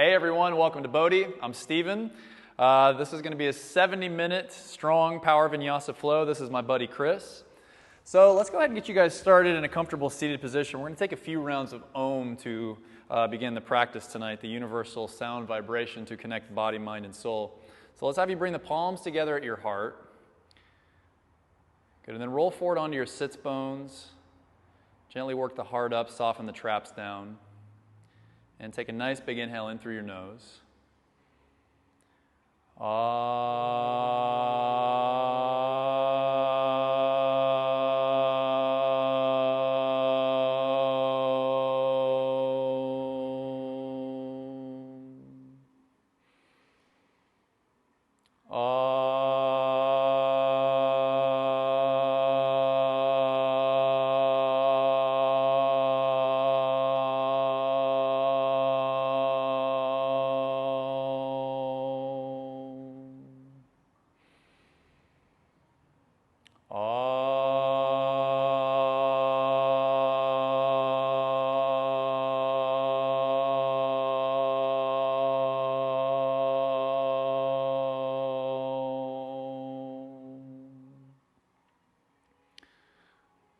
Hey everyone, welcome to BODHI. I'm Steven. This is going to be a 70-minute strong power vinyasa flow. This is my buddy Chris. So let's go ahead and get you guys started in a comfortable seated position. We're going to take a few rounds of Om to begin the practice tonight, the universal sound vibration to connect body, mind, and soul. So let's have you bring the palms together at your heart. Good, and then roll forward onto your sits bones. Gently work the heart up, soften the traps down. And take a nice big inhale in through your nose.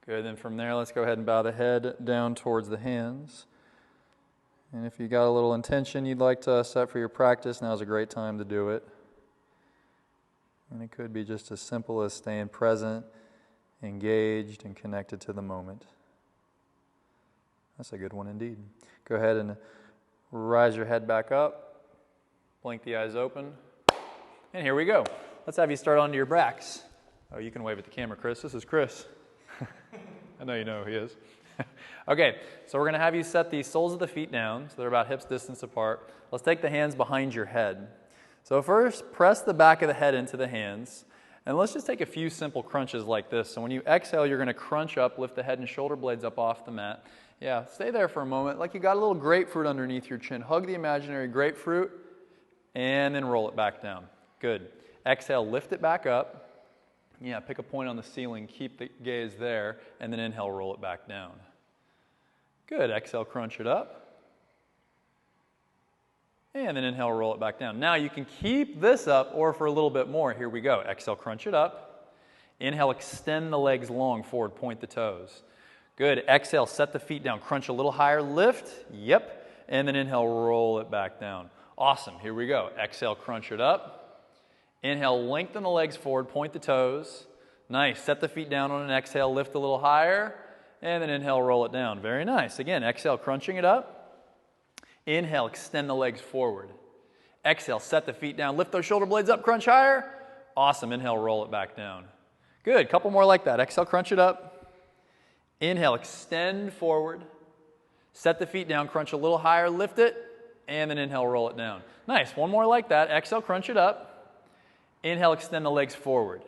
Good, then from there, let's go ahead and bow the head down towards the hands. And if you got a little intention you'd like to set for your practice, now's a great time to do it. And it could be just as simple as staying present, engaged, and connected to the moment. That's a good one indeed. Go ahead and rise your head back up, blink the eyes open, and here we go. Let's have you start onto your backs. Oh, you can wave at the camera, Chris. This is Chris. I know you know who he is. Okay, so we're going to have you set the soles of the feet down, so they're about hips distance apart. Let's take the hands behind your head. So first, press the back of the head into the hands, and let's just take a few simple crunches like this. So when you exhale, you're going to crunch up, lift the head and shoulder blades up off the mat. Yeah, stay there for a moment, like you got a little grapefruit underneath your chin. Hug the imaginary grapefruit, and then roll it back down. Good. Exhale, lift it back up. Yeah, pick a point on the ceiling, keep the gaze there, and then inhale, roll it back down. Good, exhale, crunch it up. And then inhale, roll it back down. Now you can keep this up or for a little bit more. Here we go. Exhale, crunch it up. Inhale, extend the legs long forward, point the toes. Good, exhale, set the feet down, crunch a little higher, lift, yep, and then inhale, roll it back down. Awesome, here we go. Exhale, crunch it up. Inhale, lengthen the legs forward, point the toes. Nice. Set the feet down on an exhale, lift a little higher, and then inhale, roll it down. Very nice. Again, exhale, crunching it up. Inhale, extend the legs forward. Exhale, set the feet down, lift those shoulder blades up, crunch higher. Awesome. Inhale, roll it back down. Good. Couple more like that. Exhale, crunch it up. Inhale, extend forward. Set the feet down, crunch a little higher, lift it, and then inhale, roll it down. Nice. One more like that. Exhale, crunch it up. Inhale, extend the legs forward.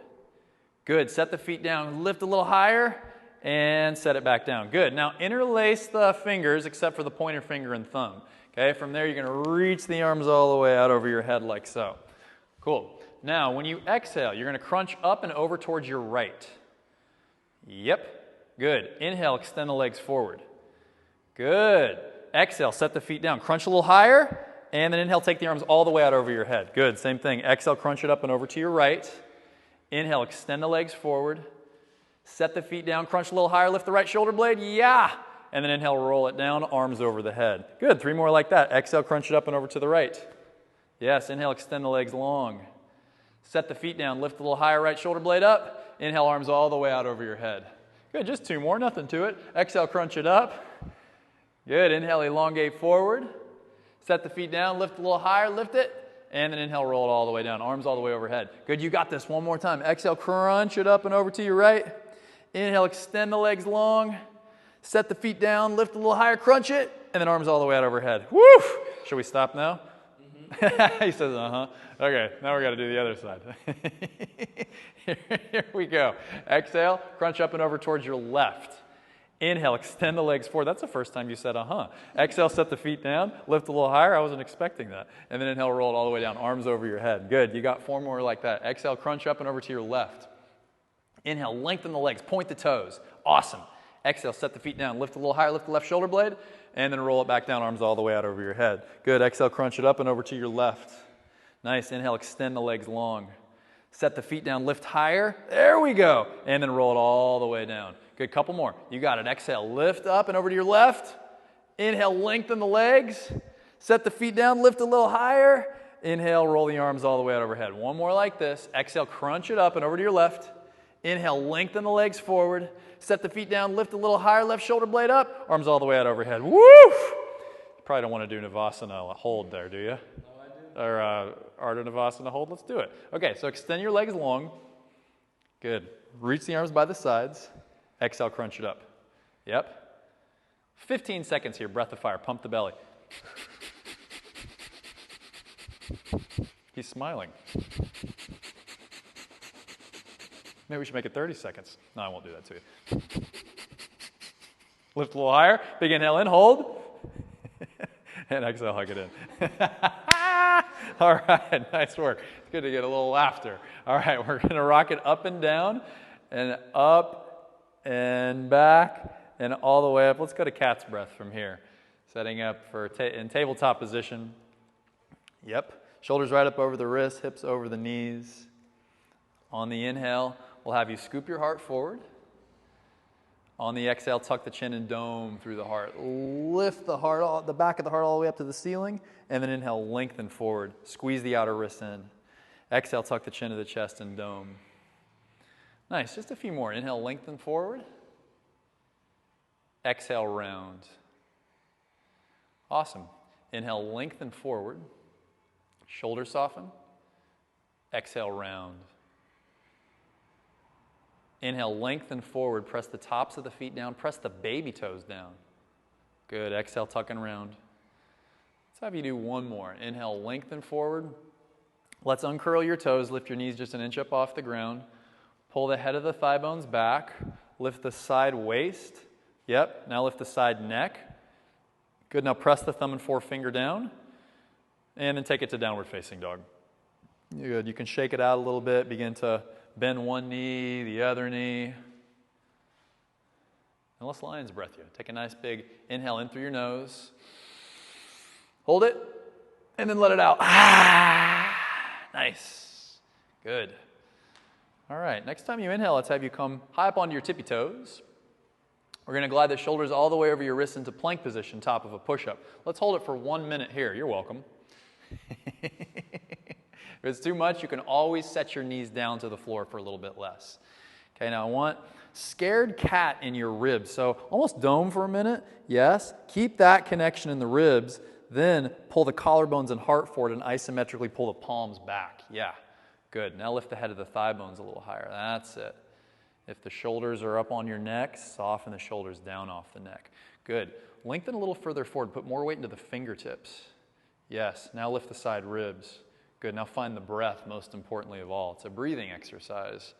Good. Set the feet down, lift a little higher, and set it back down. Good. Now interlace the fingers except for the pointer finger and thumb. Okay, from there you're going to reach the arms all the way out over your head like so. Cool. Now when you exhale, you're going to crunch up and over towards your right. Yep. Good. Inhale, extend the legs forward. Good. Exhale, set the feet down, crunch a little higher. And then inhale, take the arms all the way out over your head. Good, same thing. Exhale, crunch it up and over to your right. Inhale, extend the legs forward. Set the feet down, crunch a little higher, lift the right shoulder blade. Yeah! And then inhale, roll it down, arms over the head. Good, 3 more like that. Exhale, crunch it up and over to the right. Yes, inhale, extend the legs long. Set the feet down, lift a little higher, right shoulder blade up. Inhale, arms all the way out over your head. Good, just 2 more, nothing to it. Exhale, crunch it up. Good, inhale, elongate forward. Set the feet down, lift a little higher, lift it, and then inhale, roll it all the way down, arms all the way overhead. Good, you got this. One more time. Exhale, crunch it up and over to your right. Inhale, extend the legs long. Set the feet down, lift a little higher, crunch it, and then arms all the way out overhead. Woo! Should we stop now? Mm-hmm. He says, uh-huh. Okay, now we got to do the other side. Here we go. Exhale, crunch up and over towards your left. Inhale, extend the legs forward. That's the first time you said, uh-huh. Exhale, set the feet down, lift a little higher. I wasn't expecting that. And then inhale, roll it all the way down, arms over your head. Good, you got 4 more like that. Exhale, crunch up and over to your left. Inhale, lengthen the legs, point the toes. Awesome. Exhale, set the feet down, lift a little higher, lift the left shoulder blade, and then roll it back down, arms all the way out over your head. Good, exhale, crunch it up and over to your left. Nice, inhale, extend the legs long. Set the feet down, lift higher, there we go, and then roll it all the way down. Good, couple more, you got it. Exhale, lift up and over to your left. Inhale, lengthen the legs. Set the feet down, lift a little higher. Inhale, roll the arms all the way out overhead. One more like this. Exhale, crunch it up and over to your left. Inhale, lengthen the legs forward. Set the feet down, lift a little higher, left shoulder blade up, arms all the way out overhead. Woo! You probably don't want to do Navasana hold there, do you? No, I do. Or Ardha Navasana hold. Let's do it. Okay, so extend your legs long. Good. Reach the arms by the sides. Exhale, crunch it up. Yep. 15 seconds here, breath of fire. Pump the belly. He's smiling. Maybe we should make it 30 seconds. No, I won't do that to you. Lift a little higher. Big inhale in, hold. And exhale, hug it in. All right, nice work. It's good to get a little laughter. All right, we're going to rock it up and down, and up and back, and all the way up. Let's go to cat's breath from here. Setting up for in tabletop position. Yep. Shoulders right up over the wrists, hips over the knees. On the inhale, we'll have you scoop your heart forward. On the exhale, tuck the chin and dome through the heart. Lift the heart, the back of the heart all the way up to the ceiling, and then inhale, lengthen forward. Squeeze the outer wrists in. Exhale, tuck the chin to the chest and dome. Nice, just a few more. Inhale, lengthen forward. Exhale, round. Awesome. Inhale, lengthen forward. Shoulders soften. Exhale, round. Inhale, lengthen forward. Press the tops of the feet down. Press the baby toes down. Good. Exhale, tuck and round. Let's have you do one more. Inhale, lengthen forward. Let's uncurl your toes. Lift your knees just an inch up off the ground. Pull the head of the thigh bones back. Lift the side waist. Yep. Now lift the side neck. Good. Now press the thumb and forefinger down. And then take it to downward facing dog. Good. You can shake it out a little bit. Begin to bend one knee, the other knee. And let's lion's breath you. Take a nice big inhale in through your nose. Hold it. And then let it out. Ah, nice. Good. All right. Next time you inhale, let's have you come high up onto your tippy toes. We're going to glide the shoulders all the way over your wrists into plank position, top of a push-up. Let's hold it for 1 minute here. You're welcome. If it's too much, you can always set your knees down to the floor for a little bit less. Okay, now I want scared cat in your ribs. So almost dome for a minute. Yes. Keep that connection in the ribs. Then pull the collarbones and heart forward and isometrically pull the palms back. Yeah. Good. Now lift the head of the thigh bones a little higher. That's it. If the shoulders are up on your neck, soften the shoulders down off the neck. Good. Lengthen a little further forward. Put more weight into the fingertips. Yes. Now lift the side ribs. Good. Now find the breath, most importantly of all. It's a breathing exercise.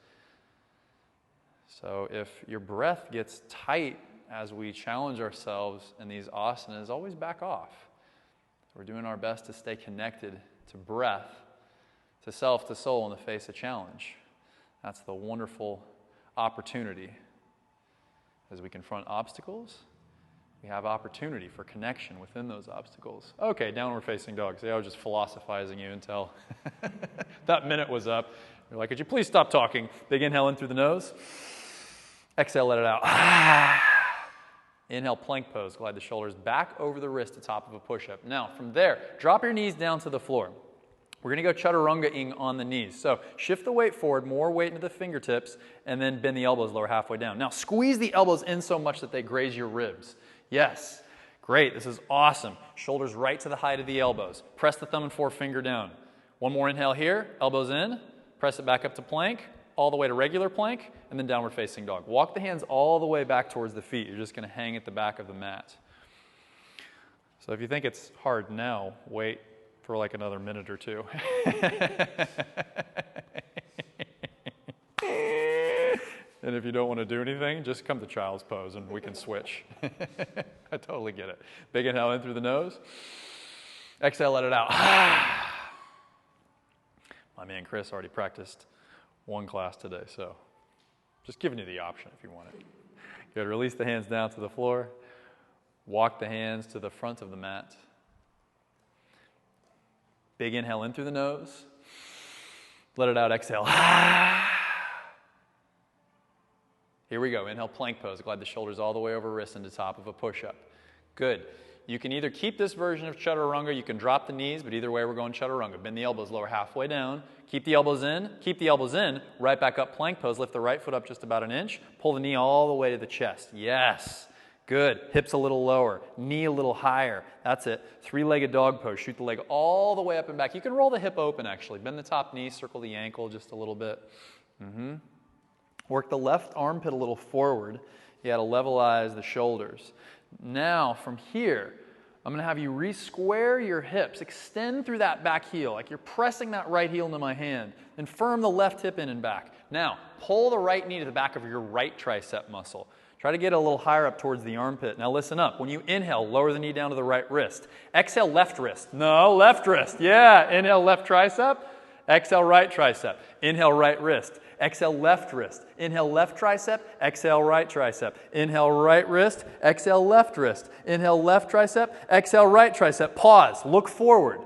So if your breath gets tight as we challenge ourselves in these asanas, always back off. We're doing our best to stay connected to breath, to self, to soul in the face of challenge. That's the wonderful opportunity. As we confront obstacles, we have opportunity for connection within those obstacles. Okay, downward facing dog. See, I was just philosophizing you until that minute was up. You're like, could you please stop talking? Big inhale in through the nose. Exhale, let it out. Inhale, plank pose. Glide the shoulders back over the wrist to top of a push-up. Now, from there, drop your knees down to the floor. We're going to go Chaturanga-ing on the knees. So shift the weight forward, more weight into the fingertips, and then bend the elbows lower halfway down. Now, squeeze the elbows in so much that they graze your ribs. Yes. Great. This is awesome. Shoulders right to the height of the elbows. Press the thumb and forefinger down. One more inhale here. Elbows in. Press it back up to plank, all the way to regular plank, and then downward facing dog. Walk the hands all the way back towards the feet. You're just going to hang at the back of the mat. So if you think it's hard now, wait for like another minute or two. And if you don't want to do anything, just come to child's pose and we can switch. I totally get it. Big inhale in through the nose. Exhale, let it out. My man Chris already practiced one class today, so just giving you the option if you want it. Good, release the hands down to the floor. Walk the hands to the front of the mat. Big inhale in through the nose. Let it out, exhale. Here we go, inhale, plank pose. Glide the shoulders all the way over wrists into top of a push-up. Good. You can either keep this version of Chaturanga, you can drop the knees, but either way we're going Chaturanga. Bend the elbows, lower halfway down. Keep the elbows in, right back up, plank pose. Lift the right foot up just about an inch. Pull the knee all the way to the chest. Yes. Good. Hips a little lower, knee a little higher. That's it. Three-legged dog pose. Shoot the leg all the way up and back. You can roll the hip open, actually. Bend the top knee, circle the ankle just a little bit. Work the left armpit a little forward. You got to levelize the shoulders. Now, from here, I'm going to have you re-square your hips. Extend through that back heel, like you're pressing that right heel into my hand. And firm the left hip in and back. Now, pull the right knee to the back of your right tricep muscle. Try to get a little higher up towards the armpit. Now listen up. When you inhale, lower the knee down to the right wrist. Exhale, left wrist. No, left wrist. Yeah, inhale, left tricep. Exhale, right tricep. Inhale, right wrist. Exhale, left wrist. Inhale, left tricep. Exhale, right tricep. Inhale, right wrist. Exhale, left wrist. Inhale, left tricep. Exhale, right tricep. Pause. Look forward.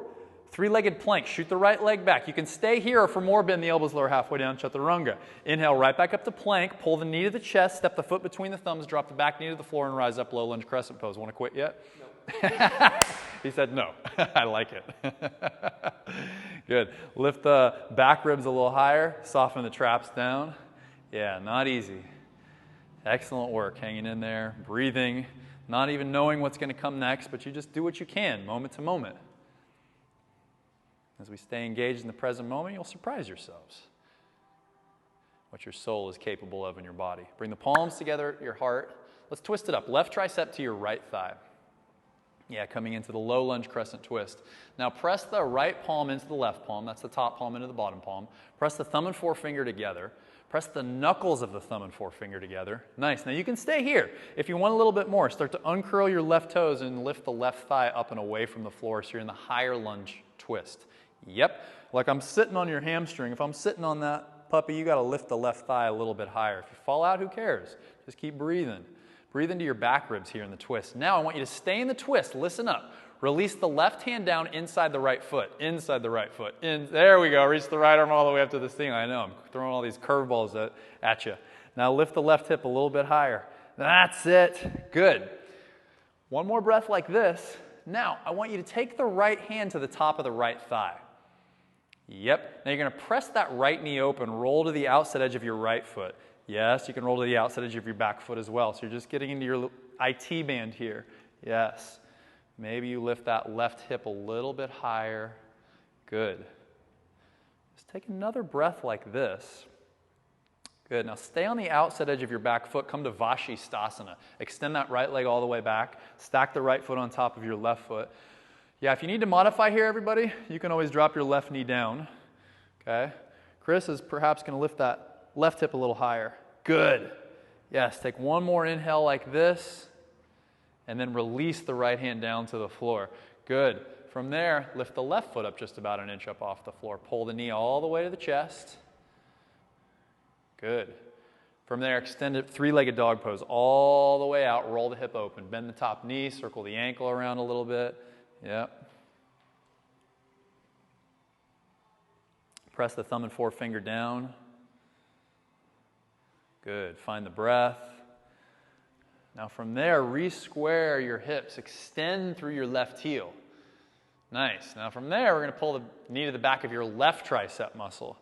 Three-legged plank. Shoot the right leg back. You can stay here, or for more, bend the elbows lower halfway down, Chaturanga. Inhale, right back up to plank. Pull the knee to the chest. Step the foot between the thumbs. Drop the back knee to the floor and rise up, low lunge crescent pose. Want to quit yet? No. He said no. I like it. Good. Lift the back ribs a little higher. Soften the traps down. Yeah, not easy. Excellent work. Hanging in there, breathing, not even knowing what's going to come next, but you just do what you can, moment to moment. As we stay engaged in the present moment, you'll surprise yourselves what your soul is capable of in your body. Bring the palms together at your heart. Let's twist it up. Left tricep to your right thigh. Yeah, coming into the low lunge crescent twist. Now press the right palm into the left palm. That's the top palm into the bottom palm. Press the thumb and forefinger together. Press the knuckles of the thumb and forefinger together. Nice. Now you can stay here. If you want a little bit more, start to uncurl your left toes and lift the left thigh up and away from the floor so you're in the higher lunge twist. Yep. Like I'm sitting on your hamstring. If I'm sitting on that puppy, you got to lift the left thigh a little bit higher. If you fall out, who cares? Just keep breathing. Breathe into your back ribs here in the twist. Now I want you to stay in the twist. Listen up. Release the left hand down inside the right foot. Inside the right foot. There we go. Reach the right arm all the way up to this thing. I know. I'm throwing all these curveballs at you. Now lift the left hip a little bit higher. That's it. Good. One more breath like this. Now I want you to take the right hand to the top of the right thigh. Yep. Now you're going to press that right knee open. Roll to the outside edge of your right foot. Yes, you can roll to the outside edge of your back foot as well. So you're just getting into your IT band here. Yes. Maybe you lift that left hip a little bit higher. Good. Just take another breath like this. Good. Now stay on the outside edge of your back foot. Come to Vashisthasana. Extend that right leg all the way back. Stack the right foot on top of your left foot. Yeah, if you need to modify here, everybody, you can always drop your left knee down. Okay? Chris is perhaps going to lift that left hip a little higher. Good. Yes, take one more inhale like this, and then release the right hand down to the floor. Good. From there, lift the left foot up just about an inch up off the floor. Pull the knee all the way to the chest. Good. From there, extend it, three-legged dog pose all the way out. Roll the hip open. Bend the top knee, circle the ankle around a little bit. Yep. Press the thumb and forefinger down. Good. Find the breath. Now from there, re-square your hips. Extend through your left heel. Nice. Now from there, we're going to pull the knee to the back of your left tricep muscle.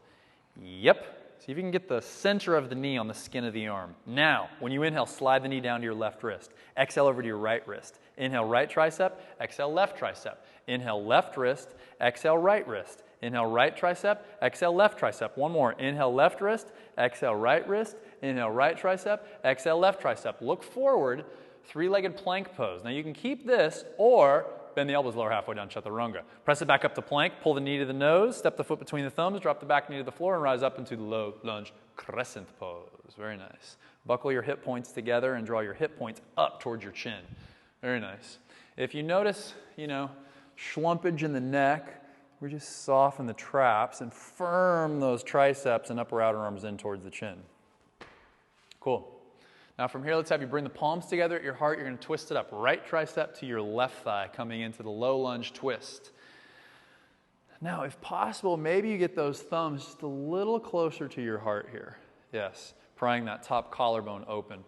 Yep. See if you can get the center of the knee on the skin of the arm. Now, when you inhale, slide the knee down to your left wrist. Exhale over to your right wrist. Inhale, right tricep. Exhale, left tricep. Inhale, left wrist. Exhale, right wrist. Inhale, right tricep. Exhale, left tricep. One more. Inhale, left wrist. Exhale, right wrist. Inhale, right tricep. Exhale, left tricep. Look forward, three-legged plank pose. Now you can keep this or bend the elbows lower halfway down, Chaturanga. Press it back up to plank, pull the knee to the nose, step the foot between the thumbs, drop the back knee to the floor, and rise up into the low lunge crescent pose. Very nice. Buckle your hip points together and draw your hip points up towards your chin. Very nice. If you notice, schlumpage in the neck, we just soften the traps and firm those triceps and upper outer arms in towards the chin. Cool. Now from here, let's have you bring the palms together at your heart. You're going to twist it up. Right tricep to your left thigh, coming into the low lunge twist. Now, if possible, maybe you get those thumbs just a little closer to your heart here. Yes, prying that top collarbone open.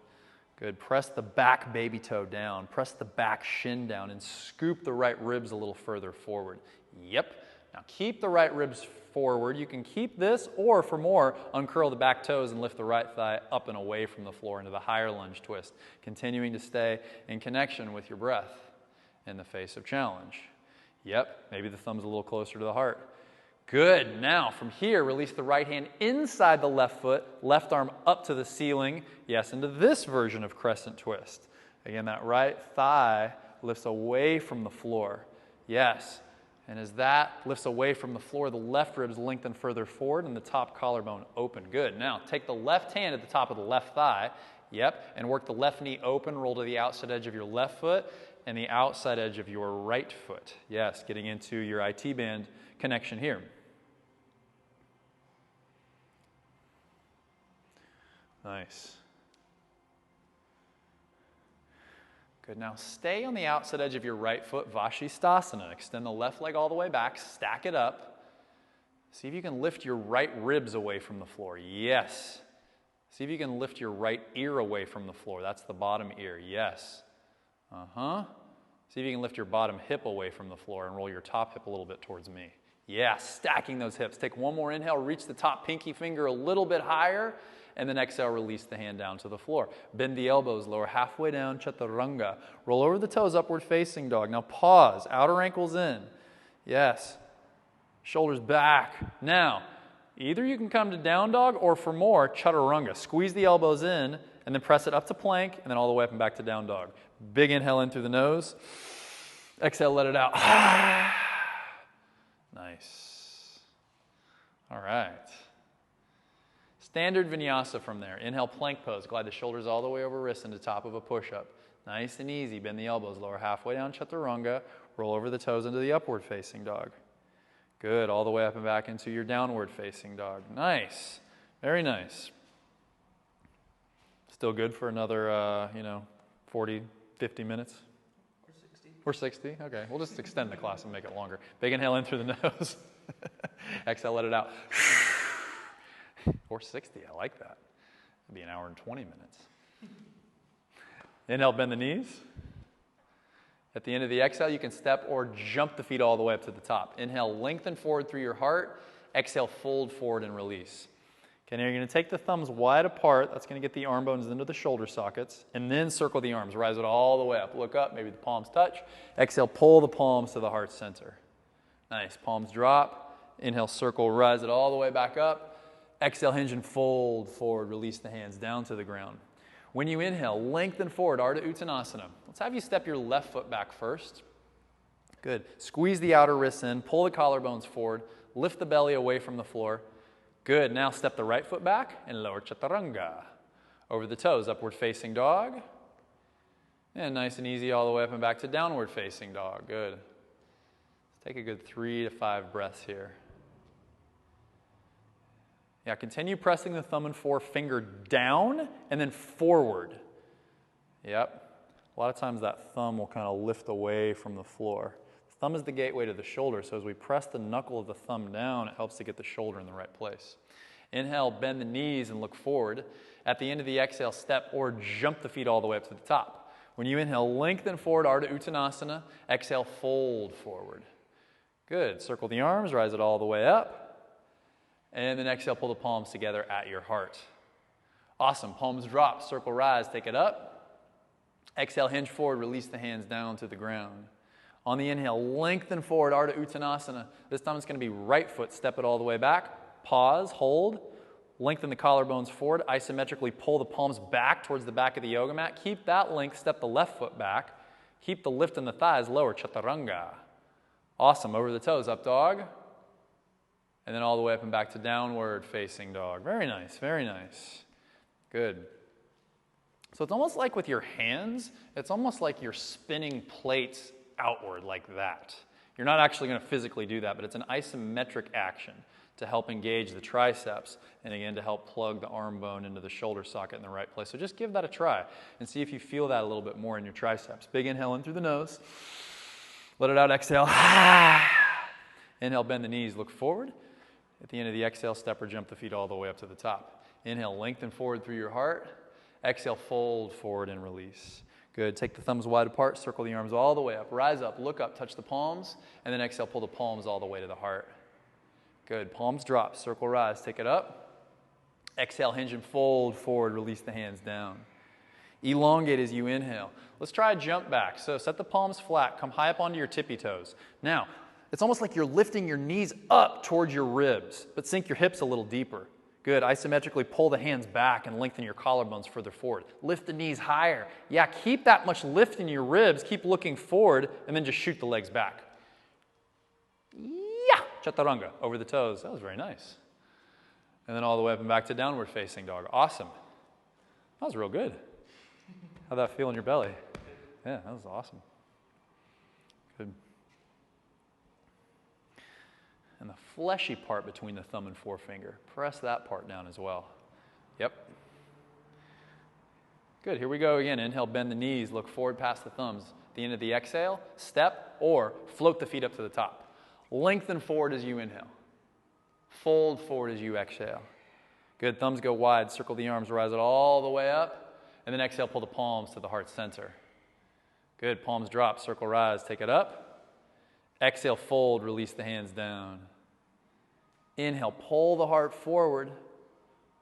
Good. Press the back baby toe down. Press the back shin down and scoop the right ribs a little further forward. Yep. Now keep the right ribs forward. You can keep this, or for more, uncurl the back toes and lift the right thigh up and away from the floor into the higher lunge twist, continuing to stay in connection with your breath in the face of challenge. Yep, maybe the thumb's a little closer to the heart. Good. Now, from here, release the right hand inside the left foot, left arm up to the ceiling. Yes, into this version of Crescent Twist. Again, that right thigh lifts away from the floor. Yes. And as that lifts away from the floor, the left ribs lengthen further forward and the top collarbone open. Good. Now, take the left hand at the top of the left thigh. Yep. And work the left knee open. Roll to the outside edge of your left foot and the outside edge of your right foot. Yes, getting into your IT band connection here. Nice. Good. Now stay on the outside edge of your right foot, Vashisthasana. Extend the left leg all the way back, stack it up. See if you can lift your right ribs away from the floor. Yes. See if you can lift your right ear away from the floor. That's the bottom ear. Yes. See if you can lift your bottom hip away from the floor and roll your top hip a little bit towards me. Yeah, stacking those hips. Take one more inhale, reach the top pinky finger a little bit higher, and then exhale, release the hand down to the floor. Bend the elbows, lower halfway down, Chaturanga. Roll over the toes, upward facing dog. Now pause, outer ankles in. Yes. Shoulders back. Now, either you can come to down dog or for more, Chaturanga. Squeeze the elbows in and then press it up to plank and then all the way up and back to down dog. Big inhale in through the nose. Exhale, let it out. Nice. All right. Standard vinyasa from there. Inhale, plank pose. Glide the shoulders all the way over wrists into top of a push-up. Nice and easy. Bend the elbows, lower halfway down, Chaturanga. Roll over the toes into the upward facing dog. Good. All the way up and back into your downward facing dog. Nice. Very nice. Still good for another, 40, 50 minutes? Or 60. Okay. We'll just extend the class and make it longer. Big inhale in through the nose. Exhale, let it out. Or 60. I like that. It'd be an hour and 20 minutes. Inhale, bend the knees. At the end of the exhale, you can step or jump the feet all the way up to the top. Inhale, lengthen forward through your heart. Exhale, fold forward and release. Okay, now you're going to take the thumbs wide apart. That's going to get the arm bones into the shoulder sockets. And then circle the arms. Rise it all the way up. Look up. Maybe the palms touch. Exhale, pull the palms to the heart center. Nice. Palms drop. Inhale, circle, rise it all the way back up. Exhale, hinge and fold forward. Release the hands down to the ground. When you inhale, lengthen forward, Ardha Uttanasana. Let's have you step your left foot back first. Good. Squeeze the outer wrists in. Pull the collarbones forward. Lift the belly away from the floor. Good. Now step the right foot back and lower Chaturanga. Over the toes, upward facing dog. And nice and easy all the way up and back to downward facing dog. Good. Let's take a good 3 to 5 breaths here. Yeah, continue pressing the thumb and forefinger down and then forward. Yep. A lot of times that thumb will kind of lift away from the floor. The thumb is the gateway to the shoulder, so as we press the knuckle of the thumb down, it helps to get the shoulder in the right place. Inhale, bend the knees and look forward. At the end of the exhale, step or jump the feet all the way up to the top. When you inhale, lengthen forward, Ardha Uttanasana. Exhale, fold forward. Good. Circle the arms, rise it all the way up. And then exhale, pull the palms together at your heart. Awesome. Palms drop, circle rise, take it up. Exhale, hinge forward, release the hands down to the ground. On the inhale, lengthen forward, Ardha Uttanasana. This time it's going to be right foot, step it all the way back. Pause, hold. Lengthen the collarbones forward. Isometrically pull the palms back towards the back of the yoga mat. Keep that length, step the left foot back. Keep the lift in the thighs lower, Chaturanga. Awesome. Over the toes, up dog. And then all the way up and back to downward facing dog. Very nice, very nice. Good. So it's almost like with your hands, it's almost like you're spinning plates outward like that. You're not actually going to physically do that, but it's an isometric action. to help engage the triceps, and again, to help plug the arm bone into the shoulder socket in the right place. So just give that a try and see if you feel that a little bit more in your triceps. Big inhale in through the nose. Let it out, exhale. Inhale, bend the knees, look forward. At the end of the exhale, step or jump the feet all the way up to the top. Inhale, lengthen forward through your heart. Exhale, fold forward and release. Good. Take the thumbs wide apart, circle the arms all the way up. Rise up, look up, touch the palms, and then exhale, pull the palms all the way to the heart. Good. Palms drop, circle, rise, take it up. Exhale, hinge and fold forward, release the hands down. Elongate as you inhale. Let's try a jump back. So set the palms flat, come high up onto your tippy toes. Now, it's almost like you're lifting your knees up towards your ribs, but sink your hips a little deeper. Good. Isometrically pull the hands back and lengthen your collarbones further forward. Lift the knees higher. Yeah, keep that much lift in your ribs. Keep looking forward, and then just shoot the legs back. Yeah! Chaturanga, over the toes. That was very nice. And then all the way up and back to downward facing dog. Awesome. That was real good. How'd that feel in your belly? Yeah, that was awesome. Good. And the fleshy part between the thumb and forefinger, press that part down as well. Yep. Good, here we go again. Inhale, bend the knees, look forward past the thumbs. At the end of the exhale, step or float the feet up to the top. Lengthen forward as you inhale. Fold forward as you exhale. Good, thumbs go wide, circle the arms, rise it all the way up, and then exhale, pull the palms to the heart center. Good, palms drop, circle, rise, take it up. Exhale, fold, release the hands down. Inhale, pull the heart forward.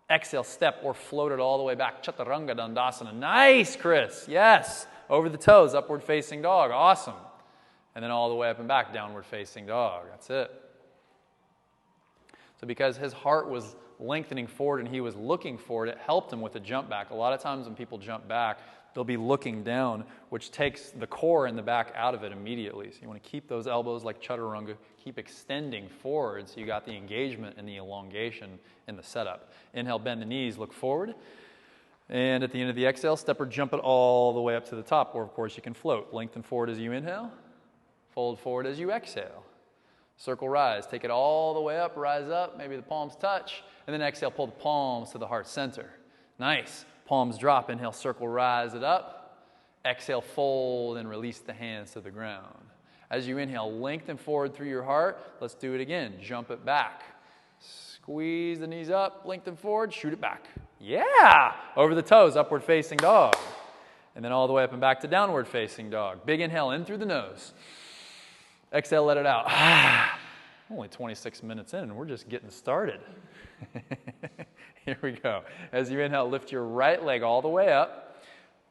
Exhale, step or float it all the way back. Chaturanga Dandasana. Nice, Chris. Yes. Over the toes, upward facing dog. Awesome. And then all the way up and back, downward facing dog. That's it. So because his heart was lengthening forward and he was looking forward, it helped him with a jump back. A lot of times when people jump back, they'll be looking down, which takes the core and the back out of it immediately. So you want to keep those elbows like Chaturanga, keep extending forward so you got the engagement and the elongation in the setup. Inhale, bend the knees, look forward. And at the end of the exhale, step or jump it all the way up to the top. Or of course you can float. Lengthen forward as you inhale, fold forward as you exhale. Circle, rise. Take it all the way up, rise up, maybe the palms touch, and then exhale, pull the palms to the heart center. Nice. Palms drop, inhale, circle, rise it up. Exhale, fold and release the hands to the ground. As you inhale, lengthen forward through your heart. Let's do it again. Jump it back. Squeeze the knees up, lengthen forward, shoot it back. Yeah! Over the toes, upward facing dog. And then all the way up and back to downward facing dog. Big inhale in through the nose. Exhale, let it out. Only 26 minutes in and we're just getting started. Here we go. As you inhale, lift your right leg all the way up.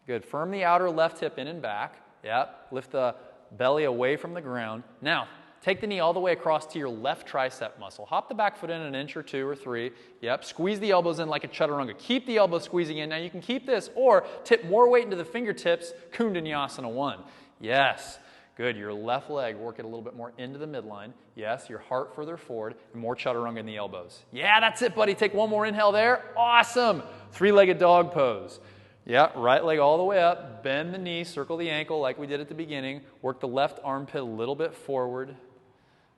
Good. Firm the outer left hip in and back. Yep. Lift the belly away from the ground. Now, take the knee all the way across to your left tricep muscle. Hop the back foot in an inch or two or three. Yep. Squeeze the elbows in like a chaturanga. Keep the elbows squeezing in. Now you can keep this or tip more weight into the fingertips. Kundalini 1. Yes. Good. Your left leg, work it a little bit more into the midline. Yes, your heart further forward, and more chaturanga in the elbows. Yeah, that's it, buddy. Take one more inhale there. Awesome. Three-legged dog pose. Yeah, right leg all the way up. Bend the knee, circle the ankle like we did at the beginning. Work the left armpit a little bit forward.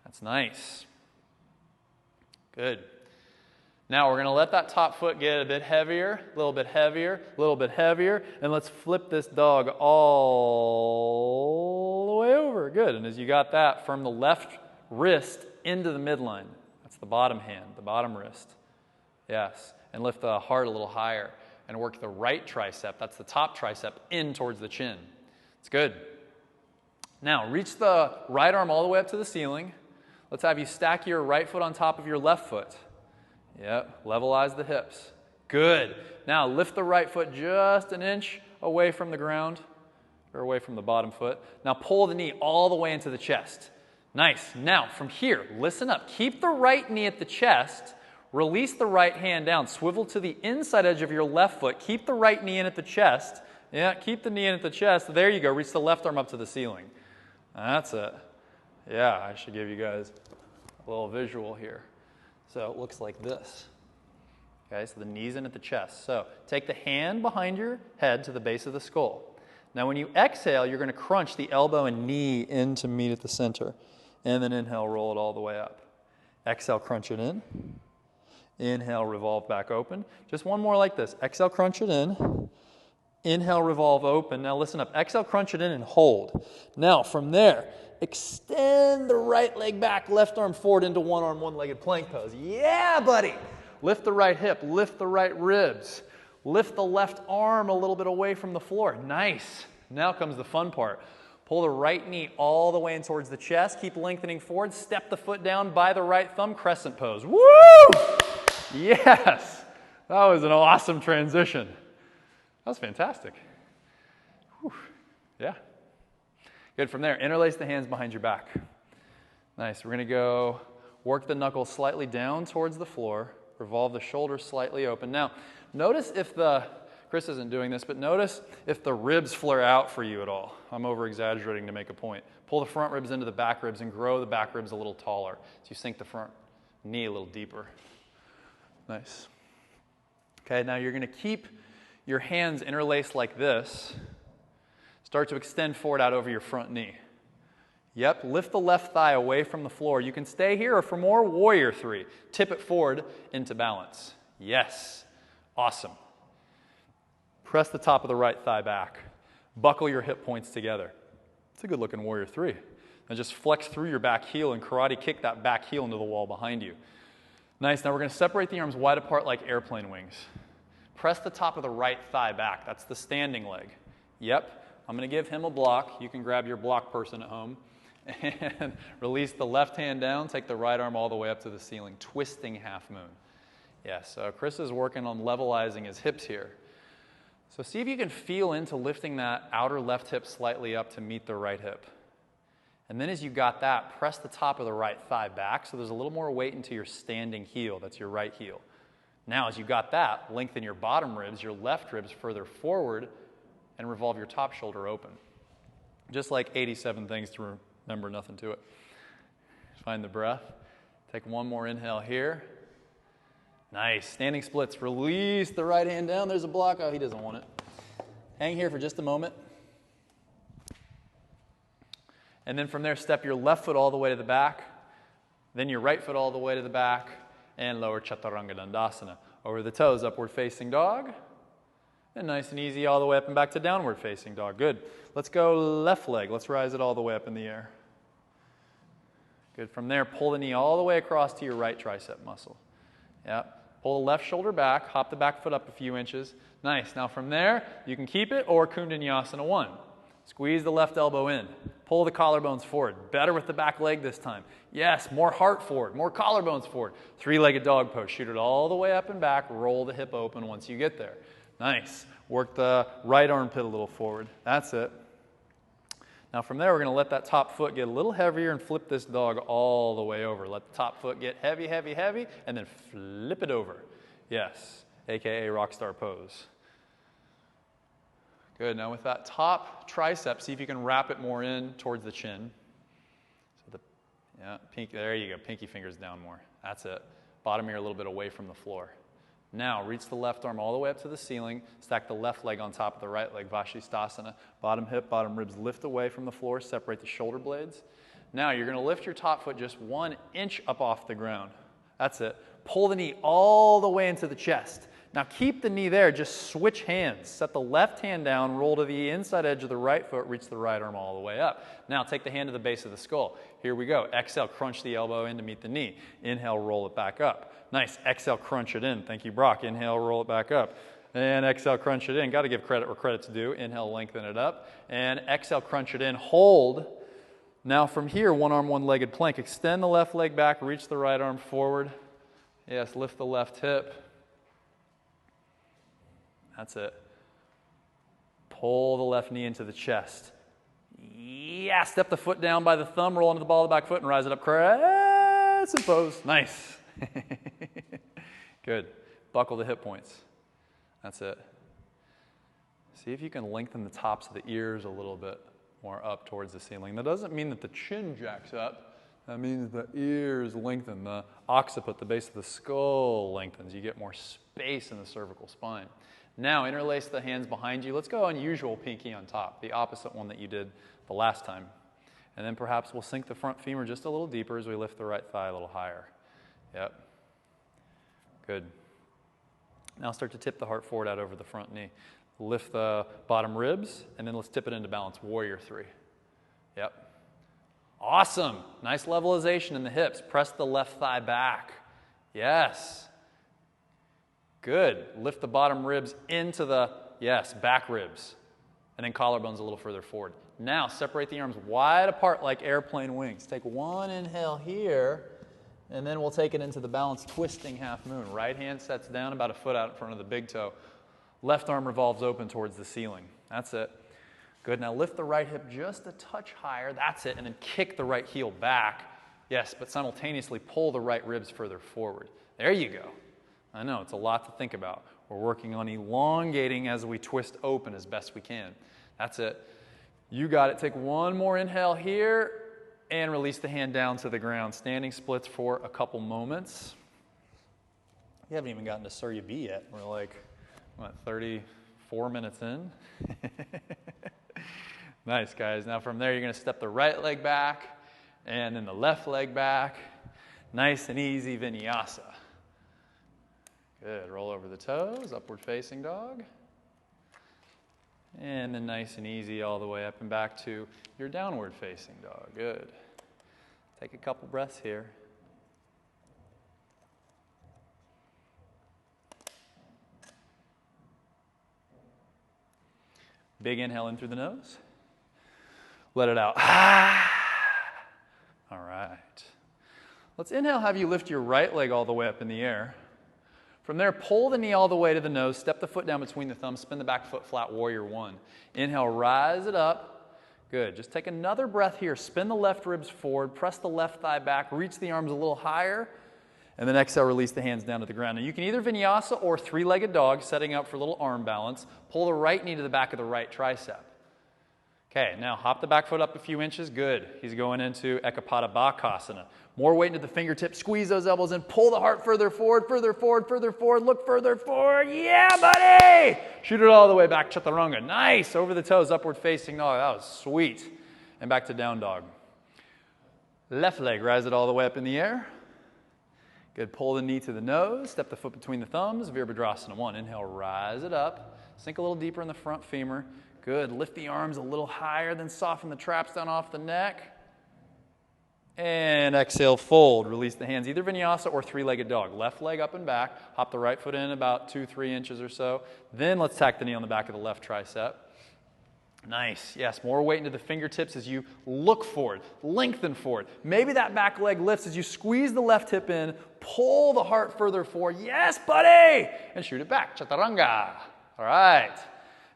That's nice. Good. Now we're going to let that top foot get a bit heavier, a little bit heavier, a little bit heavier, and let's flip this dog all the way over. Good. And as you got that, firm the left wrist into the midline. That's the bottom hand, the bottom wrist. Yes. And lift the heart a little higher and work the right tricep, that's the top tricep, in towards the chin. It's good. Now reach the right arm all the way up to the ceiling. Let's have you stack your right foot on top of your left foot. Yep, levelize the hips. Good. Now lift the right foot just an inch away from the ground, or away from the bottom foot. Now pull the knee all the way into the chest. Nice. Now from here, listen up. Keep the right knee at the chest. Release the right hand down. Swivel to the inside edge of your left foot. Keep the right knee in at the chest. Yeah, keep the knee in at the chest. There you go. Reach the left arm up to the ceiling. That's it. Yeah, I should give you guys a little visual here. So it looks like this. Okay, so the knee's in at the chest. So take the hand behind your head to the base of the skull. Now when you exhale, you're going to crunch the elbow and knee in to meet at the center. And then inhale, roll it all the way up. Exhale, crunch it in. Inhale, revolve back open. Just one more like this. Exhale, crunch it in. Inhale, revolve open. Now listen up. Exhale, crunch it in and hold. Now from there, extend the right leg back, left arm forward into one arm, one-legged plank pose. Yeah, buddy. Lift the right hip, lift the right ribs. Lift the left arm a little bit away from the floor. Nice. Now comes the fun part. Pull the right knee all the way in towards the chest. Keep lengthening forward. Step the foot down by the right thumb. Crescent pose. Woo! Yes. That was an awesome transition. That was fantastic. Whew. Yeah. Good. From there, interlace the hands behind your back. Nice. We're going to go work the knuckles slightly down towards the floor. Revolve the shoulders slightly open. Now, notice if Chris isn't doing this, but notice if the ribs flare out for you at all. I'm over-exaggerating to make a point. Pull the front ribs into the back ribs and grow the back ribs a little taller. So you sink the front knee a little deeper. Nice. Okay, now you're going to keep your hands interlaced like this. Start to extend forward out over your front knee. Yep, lift the left thigh away from the floor. You can stay here, or for more, warrior three. Tip it forward into balance. Yes. Awesome. Press the top of the right thigh back. Buckle your hip points together. It's a good looking warrior three. Now just flex through your back heel and karate kick that back heel into the wall behind you. Nice. Now we're going to separate the arms wide apart like airplane wings. Press the top of the right thigh back. That's the standing leg. Yep. I'm going to give him a block. You can grab your block person at home. And release the left hand down. Take the right arm all the way up to the ceiling. Twisting half moon. Yes, so Chris is working on levelizing his hips here. So see if you can feel into lifting that outer left hip slightly up to meet the right hip. And then as you got that, press the top of the right thigh back so there's a little more weight into your standing heel. That's your right heel. Now as you got that, lengthen your bottom ribs, your left ribs further forward, and revolve your top shoulder open. Just like 87 things to remember, nothing to it. Find the breath. Take one more inhale here. Nice. Standing splits. Release the right hand down. There's a block. Oh, he doesn't want it. Hang here for just a moment. And then from there, step your left foot all the way to the back. Then your right foot all the way to the back. And lower Chaturanga Dandasana. Over the toes, upward facing dog. And nice and easy all the way up and back to downward facing dog. Good. Let's go left leg. Let's rise it all the way up in the air. Good. From there, pull the knee all the way across to your right tricep muscle. Yep. Pull the left shoulder back. Hop the back foot up a few inches. Nice. Now from there, you can keep it or Kundalini 1. Squeeze the left elbow in. Pull the collarbones forward. Better with the back leg this time. Yes, more heart forward, more collarbones forward. Three-legged dog pose. Shoot it all the way up and back. Roll the hip open once you get there. Nice. Work the right armpit a little forward. That's it. Now from there, we're going to let that top foot get a little heavier and flip this dog all the way over. Let the top foot get heavy, heavy, heavy, and then flip it over. Yes, aka rockstar pose. Good. Now with that top tricep, see if you can wrap it more in towards the chin. So there you go. Pinky fingers down more. That's it. Bottom ear a little bit away from the floor. Now, reach the left arm all the way up to the ceiling. Stack the left leg on top of the right leg, Vashisthasana. Bottom hip, bottom ribs lift away from the floor. Separate the shoulder blades. Now, you're going to lift your top foot just 1 inch up off the ground. That's it. Pull the knee all the way into the chest. Now, keep the knee there. Just switch hands. Set the left hand down, roll to the inside edge of the right foot, reach the right arm all the way up. Now, take the hand to the base of the skull. Here we go. Exhale, crunch the elbow in to meet the knee. Inhale, roll it back up. Nice. Exhale, crunch it in. Thank you, Brock. Inhale, roll it back up. And exhale, crunch it in. Got to give credit where credit's due. Inhale, lengthen it up. And exhale, crunch it in. Hold. Now from here, one arm, one-legged plank. Extend the left leg back. Reach the right arm forward. Yes, lift the left hip. That's it. Pull the left knee into the chest. Yeah, step the foot down by the thumb, roll into the ball of the back foot, and rise it up. Crescent pose. Nice. Good. Buckle the hip points. That's it. See if you can lengthen the tops of the ears a little bit more up towards the ceiling. That doesn't mean that the chin jacks up. That means the ears lengthen. The occiput, the base of the skull, lengthens. You get more space in the cervical spine. Now, interlace the hands behind you. Let's go unusual pinky on top, the opposite one that you did the last time. And then perhaps we'll sink the front femur just a little deeper as we lift the right thigh a little higher. Yep. Good. Now start to tip the heart forward out over the front knee. Lift the bottom ribs, and then let's tip it into balance. Warrior 3. Yep. Awesome. Nice levelization in the hips. Press the left thigh back. Yes. Good. Lift the bottom ribs into the, yes, back ribs. And then collarbones a little further forward. Now separate the arms wide apart like airplane wings. Take one inhale here, and then we'll take it into the balanced twisting half moon. Right hand sets down about a foot out in front of the big toe. Left arm revolves open towards the ceiling. That's it. Good. Now lift the right hip just a touch higher. That's it. And then kick the right heel back. Yes, but simultaneously pull the right ribs further forward. There you go. I know, it's a lot to think about. We're working on elongating as we twist open as best we can. That's it. You got it. Take one more inhale here and release the hand down to the ground. Standing splits for a couple moments. You haven't even gotten to Surya B yet. We're like, what, 34 minutes in? Nice, guys. Now from there, you're going to step the right leg back and then the left leg back. Nice and easy vinyasa. Good. Roll over the toes, upward facing dog. And then nice and easy all the way up and back to your downward facing dog. Good. Take a couple breaths here. Big inhale in through the nose. Let it out. All right. Let's inhale, have you lift your right leg all the way up in the air. From there, pull the knee all the way to the nose, step the foot down between the thumbs, spin the back foot flat, warrior 1. Inhale, rise it up. Good. Just take another breath here. Spin the left ribs forward, press the left thigh back, reach the arms a little higher, and then exhale, release the hands down to the ground. Now you can either vinyasa or three-legged dog, setting up for a little arm balance. Pull the right knee to the back of the right tricep. Okay, now hop the back foot up a few inches. Good. He's going into Gomukhasana. More weight into the fingertips. Squeeze those elbows in. Pull the heart further forward, further forward, further forward. Look further forward. Yeah, buddy! Shoot it all the way back. Chaturanga. Nice. Over the toes, upward facing dog. That was sweet. And back to down dog. Left leg, rise it all the way up in the air. Good. Pull the knee to the nose. Step the foot between the thumbs. Virabhadrasana 1. Inhale, rise it up. Sink a little deeper in the front femur. Good. Lift the arms a little higher, then soften the traps down off the neck. And exhale, fold. Release the hands, either vinyasa or three-legged dog. Left leg up and back. Hop the right foot in about 2-3 inches or so. Then let's tack the knee on the back of the left tricep. Nice. Yes, more weight into the fingertips as you look forward, lengthen forward. Maybe that back leg lifts as you squeeze the left hip in, pull the heart further forward. Yes, buddy! And shoot it back. Chaturanga. All right.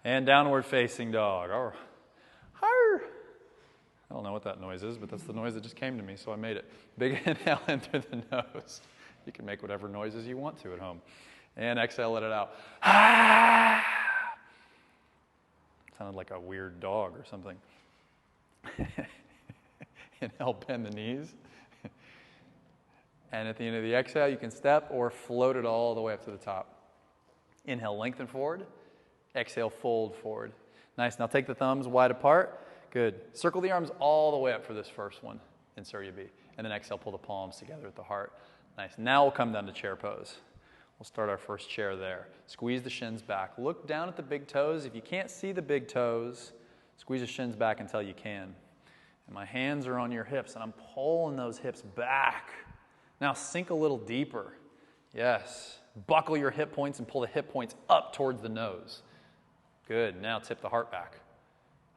And downward facing dog. I don't know what that noise is, but that's the noise that just came to me, so I made it. Big inhale in through the nose. You can make whatever noises you want to at home. And exhale, let it out. Sounded like a weird dog or something. Inhale, bend the knees. And at the end of the exhale, you can step or float it all the way up to the top. Inhale, lengthen forward. Exhale, fold forward. Nice. Now take the thumbs wide apart. Good. Circle the arms all the way up for this first one in Surya B. And then exhale, pull the palms together at the heart. Nice. Now we'll come down to chair pose. We'll start our first chair there. Squeeze the shins back. Look down at the big toes. If you can't see the big toes, squeeze the shins back until you can. And my hands are on your hips, and I'm pulling those hips back. Now sink a little deeper. Yes. Buckle your hip points and pull the hip points up towards the nose. Good. Now tip the heart back.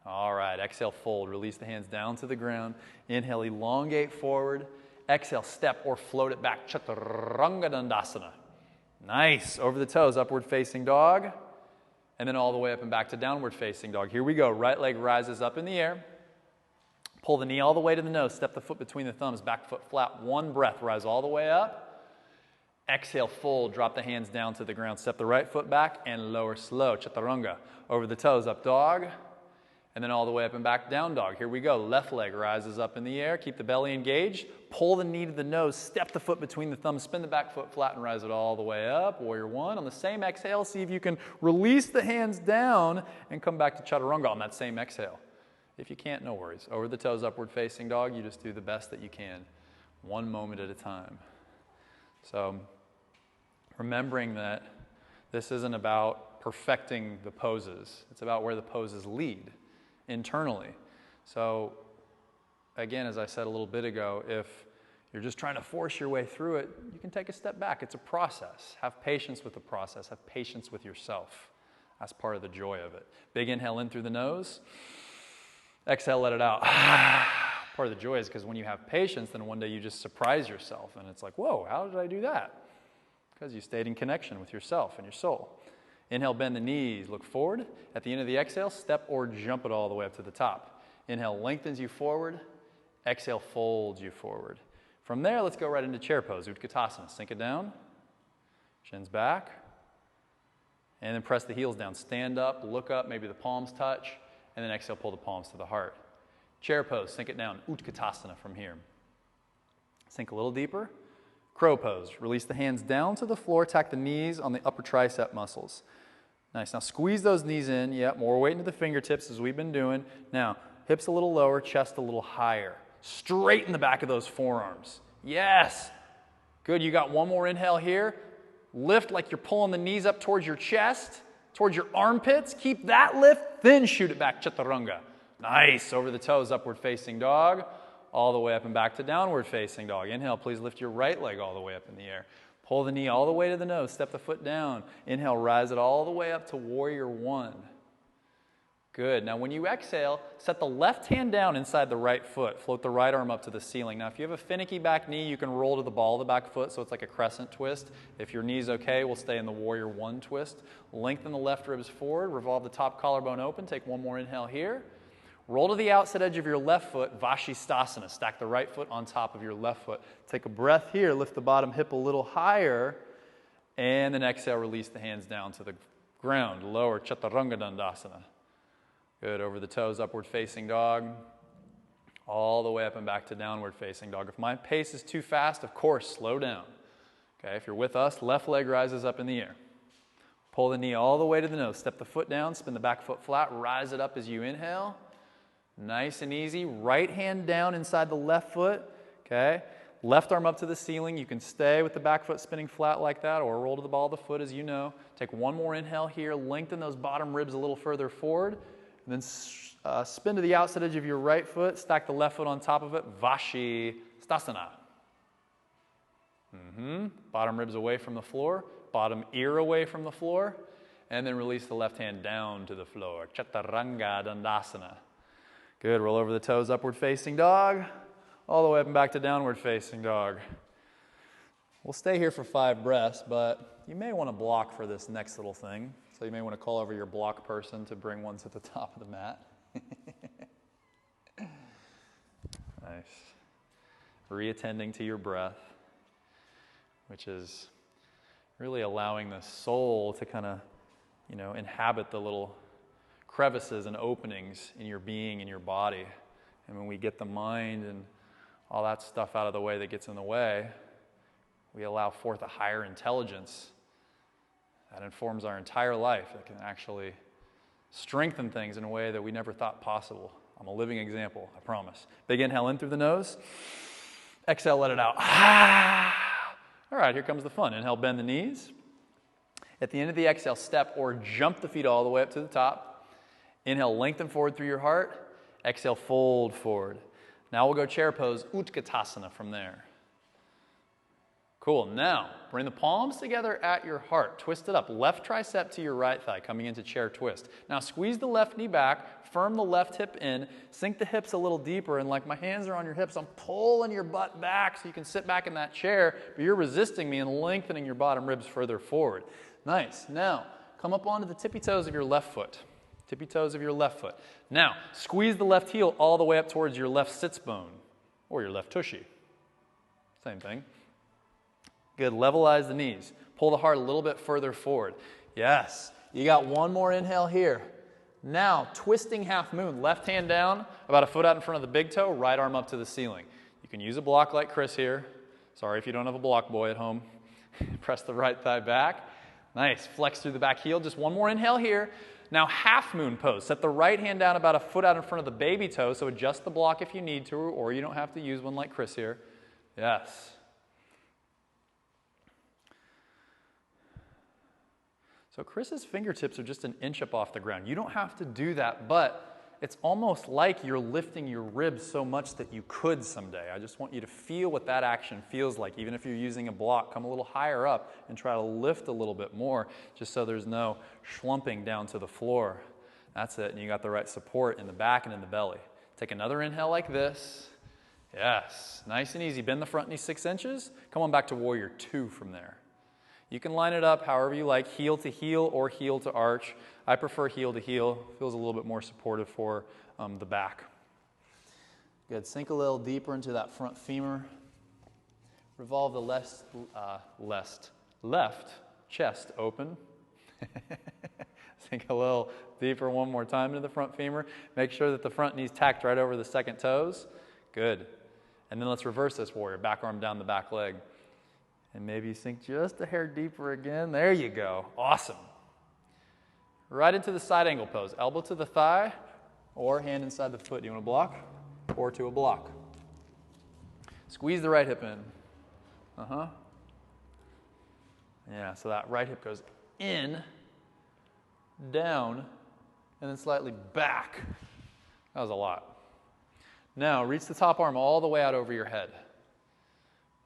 All right. Exhale, fold. Release the hands down to the ground. Inhale, elongate forward. Exhale, step or float it back. Chaturanga Dandasana. Nice. Over the toes, upward facing dog. And then all the way up and back to downward facing dog. Here we go. Right leg rises up in the air. Pull the knee all the way to the nose. Step the foot between the thumbs. Back foot flat. One breath. Rise all the way up. Exhale, fold. Drop the hands down to the ground. Step the right foot back and lower slow. Chaturanga. Over the toes, up dog. And then all the way up and back, down dog. Here we go. Left leg rises up in the air. Keep the belly engaged. Pull the knee to the nose. Step the foot between the thumbs. Spin the back foot flat and rise it all the way up. Warrior 1. On the same exhale, see if you can release the hands down and come back to Chaturanga on that same exhale. If you can't, no worries. Over the toes, upward facing dog. You just do the best that you can. One moment at a time. So remembering that this isn't about perfecting the poses. It's about where the poses lead internally. So again, as I said a little bit ago, if you're just trying to force your way through it, you can take a step back. It's a process. Have patience with the process. Have patience with yourself. That's part of the joy of it. Big inhale in through the nose. Exhale, let it out. Part of the joy is because when you have patience, then one day you just surprise yourself. And it's like, whoa, how did I do that? Because you stayed in connection with yourself and your soul. Inhale, bend the knees. Look forward. At the end of the exhale, step or jump it all the way up to the top. Inhale, lengthens you forward. Exhale, folds you forward. From there, let's go right into chair pose, Utkatasana. Sink it down, shins back, and then press the heels down. Stand up, look up, maybe the palms touch, and then exhale, pull the palms to the heart. Chair pose, sink it down, Utkatasana from here. Sink a little deeper. Crow pose, release the hands down to the floor, tack the knees on the upper tricep muscles. Nice, now squeeze those knees in, yep, more weight into the fingertips as we've been doing. Now, hips a little lower, chest a little higher. Straighten the back of those forearms. Yes. Good. You got one more inhale here. Lift like you're pulling the knees up towards your chest, towards your armpits. Keep that lift, then shoot it back, Chaturanga. Nice. Over the toes, upward facing dog. All the way up and back to downward facing dog. Inhale, please lift your right leg all the way up in the air. Pull the knee all the way to the nose. Step the foot down. Inhale, rise it all the way up to warrior one. Good. Now when you exhale, set the left hand down inside the right foot. Float the right arm up to the ceiling. Now if you have a finicky back knee, you can roll to the ball of the back foot, so it's like a crescent twist. If your knee's okay, we'll stay in the warrior one twist. Lengthen the left ribs forward, revolve the top collarbone open. Take one more inhale here. Roll to the outside edge of your left foot, Vashisthasana. Stack the right foot on top of your left foot. Take a breath here, lift the bottom hip a little higher, and then exhale, release the hands down to the ground. Lower Chaturanga Dandasana. Good, over the toes, upward facing dog, all the way up and back to downward facing dog. If my pace is too fast, of course, slow down. Okay, if you're with us, left leg rises up in the air. Pull the knee all the way to the nose. Step the foot down, spin the back foot flat, rise it up as you inhale. Nice and easy. Right hand down inside the left foot. Okay, left arm up to the ceiling. You can stay with the back foot spinning flat like that or roll to the ball of the foot as you know. Take one more inhale here. Lengthen those bottom ribs a little further forward. And then spin to the outside edge of your right foot, stack the left foot on top of it, Vashisthasana. Bottom ribs away from the floor, bottom ear away from the floor, and then release the left hand down to the floor, Chaturanga Dandasana. Good, roll over the toes, upward facing dog, all the way up and back to downward facing dog. We'll stay here for 5 breaths, but you may want to block for this next little thing. So you may want to call over your block person to bring one to the top of the mat. Nice. Reattending to your breath, which is really allowing the soul to kind of, inhabit the little crevices and openings in your being, in your body. And when we get the mind and all that stuff out of the way that gets in the way, we allow forth a higher intelligence that informs our entire life, that can actually strengthen things in a way that we never thought possible. I'm a living example, I promise. Big inhale in through the nose. Exhale, let it out. All right, here comes the fun. Inhale, bend the knees. At the end of the exhale, step or jump the feet all the way up to the top. Inhale, lengthen forward through your heart. Exhale, fold forward. Now we'll go chair pose, Utkatasana from there. Cool. Now, bring the palms together at your heart. Twist it up. Left tricep to your right thigh, coming into chair twist. Now, squeeze the left knee back, firm the left hip in, sink the hips a little deeper, and like my hands are on your hips, I'm pulling your butt back so you can sit back in that chair, but you're resisting me and lengthening your bottom ribs further forward. Nice. Now, come up onto the tippy toes of your left foot. Tippy toes of your left foot. Now, squeeze the left heel all the way up towards your left sits bone, or your left tushy. Same thing. Good, levelize the knees. Pull the heart a little bit further forward. Yes, you got one more inhale here. Now, twisting half moon, left hand down, about a foot out in front of the big toe, right arm up to the ceiling. You can use a block like Chris here. Sorry if you don't have a block boy at home. Press the right thigh back. Nice, flex through the back heel. Just one more inhale here. Now, half moon pose. Set the right hand down about a foot out in front of the baby toe, so adjust the block if you need to, or you don't have to use one like Chris here. Yes. So Chris's fingertips are just an inch up off the ground. You don't have to do that, but it's almost like you're lifting your ribs so much that you could someday. I just want you to feel what that action feels like. Even if you're using a block, come a little higher up and try to lift a little bit more, just so there's no slumping down to the floor. That's it, and you got the right support in the back and in the belly. Take another inhale like this. Yes, nice and easy. Bend the front knee 6 inches. Come on back to warrior 2 from there. You can line it up however you like, heel to heel or heel to arch. I prefer heel to heel. Feels a little bit more supportive for the back. Good. Sink a little deeper into that front femur. Revolve the left chest open. Sink a little deeper one more time into the front femur. Make sure that the front knee's tacked right over the second toes. Good. And then let's reverse this, warrior. Back arm down the back leg. And maybe you sink just a hair deeper again. There you go. Awesome. Right into the side angle pose. Elbow to the thigh or hand inside the foot. Do you want to block? Or to a block. Squeeze the right hip in. Yeah, so that right hip goes in, down, and then slightly back. That was a lot. Now, reach the top arm all the way out over your head.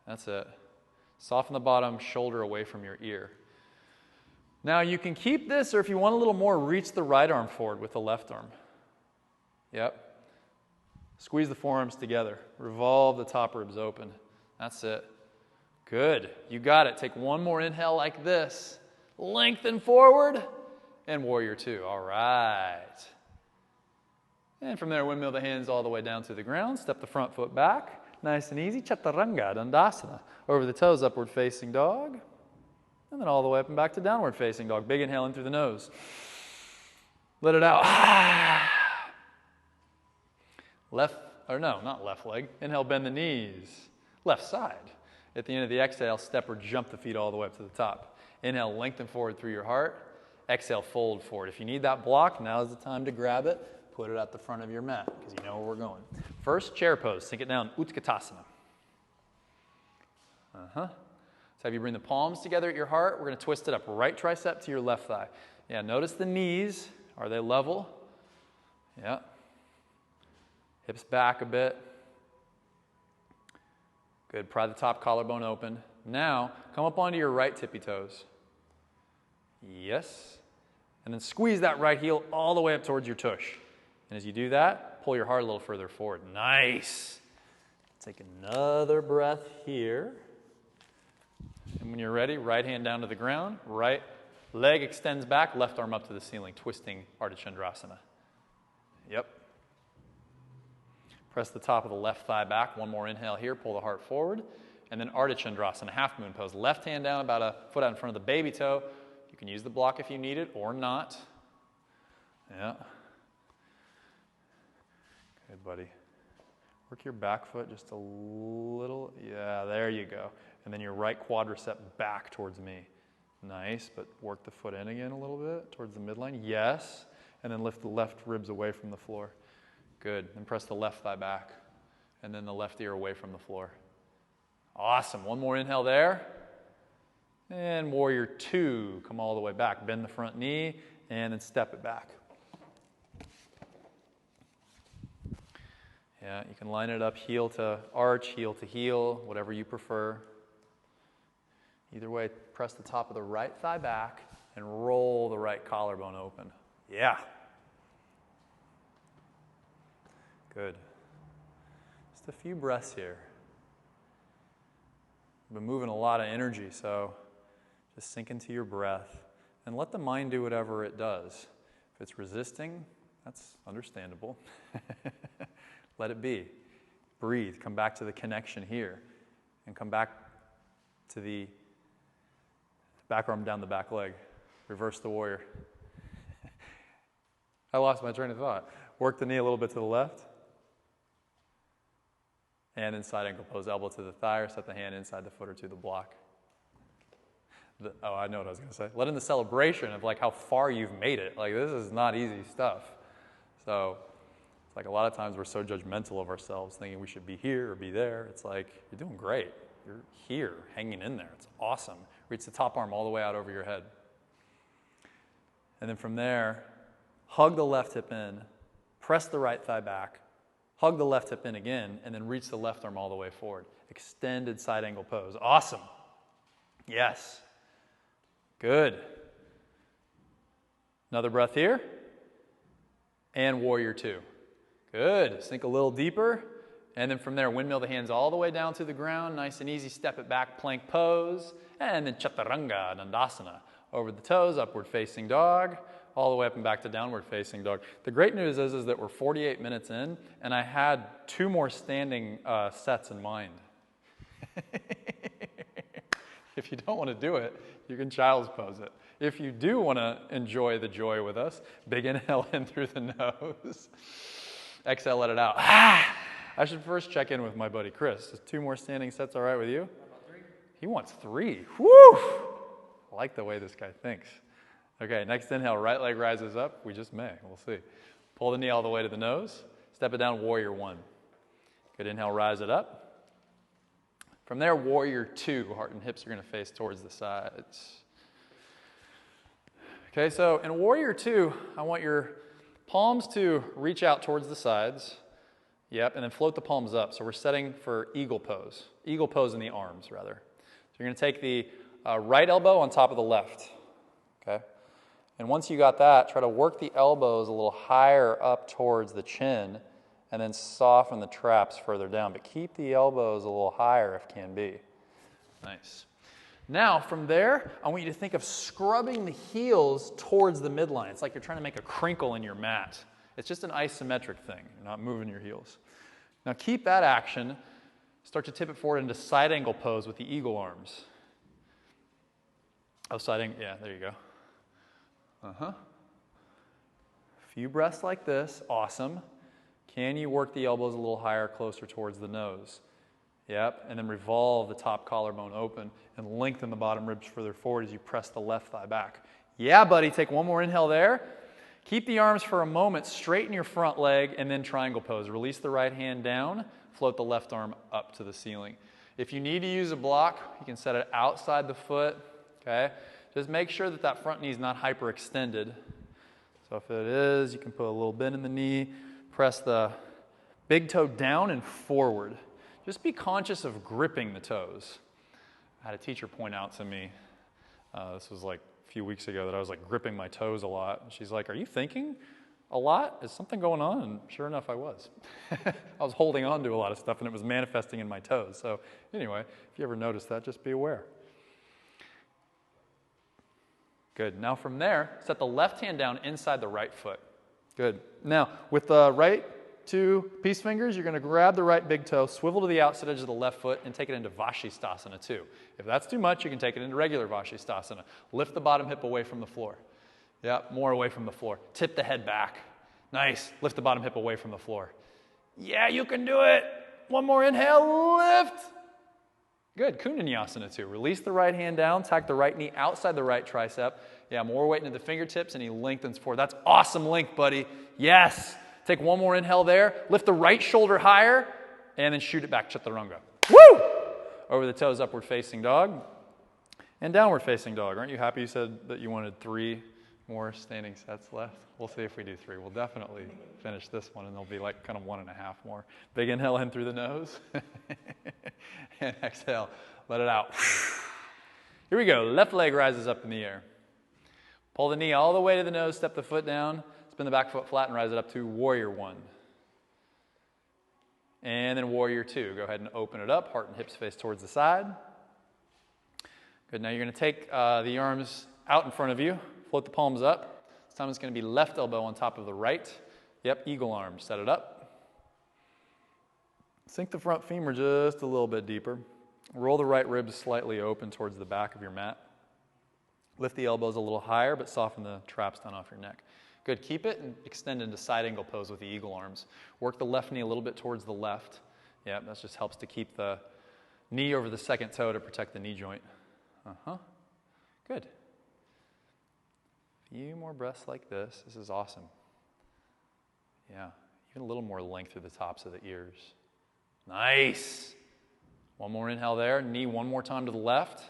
That's it. Soften the bottom shoulder away from your ear. Now you can keep this, or if you want a little more, reach the right arm forward with the left arm. Yep. Squeeze the forearms together. Revolve the top ribs open. That's it. Good. You got it. Take one more inhale like this. Lengthen forward. And warrior 2. All right. And from there, windmill the hands all the way down to the ground. Step the front foot back. Nice and easy. Chaturanga, Tadasana. Over the toes, upward facing dog. And then all the way up and back to downward facing dog. Big inhale in through the nose. Let it out. Not left leg. Inhale, bend the knees. Left side. At the end of the exhale, step or jump the feet all the way up to the top. Inhale, lengthen forward through your heart. Exhale, fold forward. If you need that block, now is the time to grab it. Put it at the front of your mat because you know where we're going. First, chair pose. Sink it down. Utkatasana. So have you bring the palms together at your heart. We're going to twist it up. Right tricep to your left thigh. Yeah, notice the knees. Are they level? Yeah. Hips back a bit. Good. Pry the top collarbone open. Now, come up onto your right tippy toes. Yes. And then squeeze that right heel all the way up towards your tush. And as you do that, pull your heart a little further forward. Nice. Take another breath here. And when you're ready, right hand down to the ground. Right leg extends back, left arm up to the ceiling, twisting Ardha Chandrasana. Yep. Press the top of the left thigh back. One more inhale here. Pull the heart forward. And then Ardha Chandrasana, half moon pose. Left hand down, about a foot out in front of the baby toe. You can use the block if you need it or not. Yeah. Good, buddy. Work your back foot just a little. Yeah, there you go. And then your right quadricep back towards me. Nice, but work the foot in again a little bit towards the midline. Yes. And then lift the left ribs away from the floor. Good. Then press the left thigh back. And then the left ear away from the floor. Awesome. One more inhale there. And warrior 2. Come all the way back. Bend the front knee and then step it back. Yeah, you can line it up heel to arch, heel to heel, whatever you prefer. Either way, press the top of the right thigh back and roll the right collarbone open. Yeah. Good. Just a few breaths here. We've been moving a lot of energy, so just sink into your breath and let the mind do whatever it does. If it's resisting, that's understandable. Let it be. Breathe. Come back to the connection here. And come back to the back arm down the back leg. Reverse the warrior. I lost my train of thought. Work the knee a little bit to the left. And inside ankle pose, elbow to the thigh, or set the hand inside the foot or to the block. I know what I was going to say. Let in the celebration of like how far you've made it. Like this is not easy stuff. So it's like a lot of times we're so judgmental of ourselves, thinking we should be here or be there. It's like you're doing great. You're here, hanging in there. It's awesome. Reach the top arm all the way out over your head. And then from there, hug the left hip in, press the right thigh back, hug the left hip in again, and then reach the left arm all the way forward. Extended side angle pose. Awesome. Yes. Good. Another breath here. And warrior two. Good. Sink a little deeper. And then from there, windmill the hands all the way down to the ground. Nice and easy. Step it back, plank pose. And then Chaturanga, Tadasana. Over the toes, upward facing dog. All the way up and back to downward facing dog. The great news is that we're 48 minutes in, and I had 2 more standing sets in mind. If you don't want to do it, you can child's pose it. If you do want to enjoy the joy with us, big inhale in through the nose. Exhale, let it out. I should first check in with my buddy Chris. Is 2 more standing sets all right with you? How about 3? He wants 3. Woo! I like the way this guy thinks. Okay, next inhale, right leg rises up. We just may, we'll see. Pull the knee all the way to the nose. Step it down, warrior one. Good, inhale, rise it up. From there, warrior two. Heart and hips are gonna face towards the sides. Okay, so in warrior two, I want your palms to reach out towards the sides. Yep, and then float the palms up. So we're setting for eagle pose. Eagle pose in the arms, rather. So you're gonna take the right elbow on top of the left, okay? And once you got that, try to work the elbows a little higher up towards the chin and then soften the traps further down. But keep the elbows a little higher if can be. Nice. Now, from there, I want you to think of scrubbing the heels towards the midline. It's like you're trying to make a crinkle in your mat. It's just an isometric thing. You're not moving your heels. Now, keep that action. Start to tip it forward into side angle pose with the eagle arms. Oh, side angle. Yeah, there you go. A few breaths like this. Awesome. Can you work the elbows a little higher, closer towards the nose? Yep. And then revolve the top collarbone open and lengthen the bottom ribs further forward as you press the left thigh back. Yeah, buddy. Take one more inhale there. Keep the arms for a moment. Straighten your front leg and then triangle pose. Release the right hand down. Float the left arm up to the ceiling. If you need to use a block, you can set it outside the foot. Okay. Just make sure that that front knee is not hyperextended. So if it is, you can put a little bend in the knee, press the big toe down and forward. Just be conscious of gripping the toes. I had a teacher point out to me, this was like a few weeks ago, that I was like gripping my toes a lot. And she's like, "Are you thinking a lot? Is something going on?" And sure enough, I was. I was holding on to a lot of stuff and it was manifesting in my toes. So anyway, if you ever notice that, just be aware. Good. Now from there, set the left hand down inside the right foot. Good. Now, with the right 2 peace fingers, you're going to grab the right big toe, swivel to the outside edge of the left foot, and take it into Vashisthasana too. If that's too much, you can take it into regular Vashisthasana. Lift the bottom hip away from the floor. Yep, more away from the floor. Tip the head back. Nice. Lift the bottom hip away from the floor. Yeah, you can do it. One more inhale, lift. Good, Kundalini too. Release the right hand down, tack the right knee outside the right tricep. Yeah, more weight into the fingertips and he lengthens forward. That's awesome length, buddy. Yes. Take one more inhale there. Lift the right shoulder higher and then shoot it back, Chaturanga. Woo! Over the toes, upward facing dog. And downward facing dog. Aren't you happy you said that you wanted 3 more standing sets left? We'll see if we do 3. We'll definitely finish this one and there'll be like kind of 1.5 more. Big inhale in through the nose. And exhale, let it out. Here we go. Left leg rises up in the air. Pull the knee all the way to the nose, step the foot down, spin the back foot flat and rise it up to warrior one. And then warrior two. Go ahead and open it up, heart and hips face towards the side. Good, now you're going to take the arms out in front of you, float the palms up. This time it's going to be left elbow on top of the right. Yep, eagle arms, set it up. Sink the front femur just a little bit deeper. Roll the right ribs slightly open towards the back of your mat. Lift the elbows a little higher, but soften the traps down off your neck. Good, keep it and extend into side angle pose with the eagle arms. Work the left knee a little bit towards the left. Yeah, that just helps to keep the knee over the second toe to protect the knee joint. Good. A few more breaths like this. This is awesome. Yeah, even a little more length through the tops of the ears. Nice. One more inhale there. Knee one more time to the left.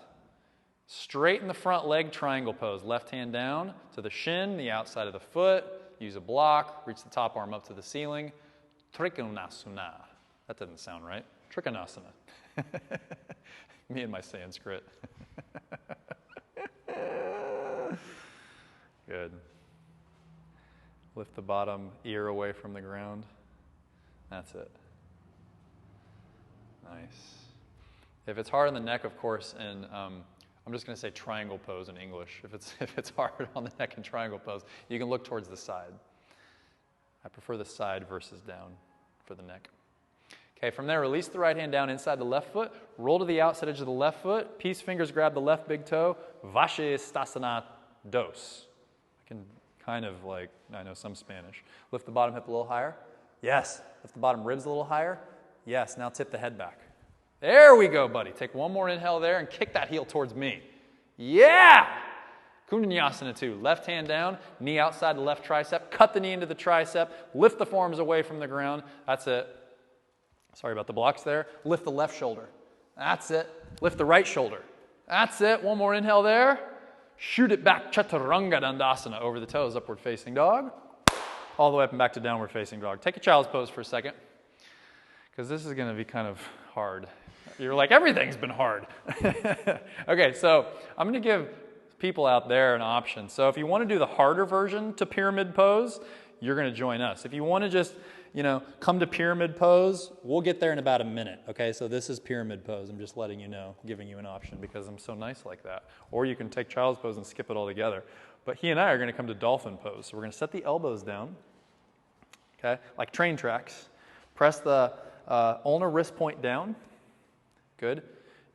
Straighten the front leg, triangle pose. Left hand down to the shin, the outside of the foot. Use a block. Reach the top arm up to the ceiling. Trikonasana. That doesn't sound right. Trikonasana. Me and my Sanskrit. Good. Lift the bottom ear away from the ground. That's it. Nice. If it's hard on the neck, of course, and I'm just going to say triangle pose in English. If it's hard on the neck and triangle pose, you can look towards the side. I prefer the side versus down for the neck. Okay, from there, release the right hand down inside the left foot. Roll to the outside edge of the left foot. Peace fingers grab the left big toe. Vashisthasana dos. I can kind of I know some Spanish. Lift the bottom hip a little higher. Yes. Lift the bottom ribs a little higher. Yes. Now tip the head back. There we go, buddy. Take one more inhale there and kick that heel towards me. Yeah! Kundalini 2. Left hand down, knee outside the left tricep. Cut the knee into the tricep. Lift the forearms away from the ground. That's it. Sorry about the blocks there. Lift the left shoulder. That's it. Lift the right shoulder. That's it. One more inhale there. Shoot it back. Chaturanga Dandasana. Over the toes, upward facing dog. All the way up and back to downward facing dog. Take a child's pose for a second, because this is going to be kind of hard. You're like, everything's been hard. Okay, so I'm going to give people out there an option. So if you want to do the harder version to pyramid pose, you're going to join us. If you want to just, come to pyramid pose, we'll get there in about a minute. Okay, so this is pyramid pose. I'm just letting you know, giving you an option because I'm so nice like that. Or you can take child's pose and skip it all together. But he and I are going to come to dolphin pose. So we're going to set the elbows down, okay, like train tracks. Press the ulnar wrist point down. Good.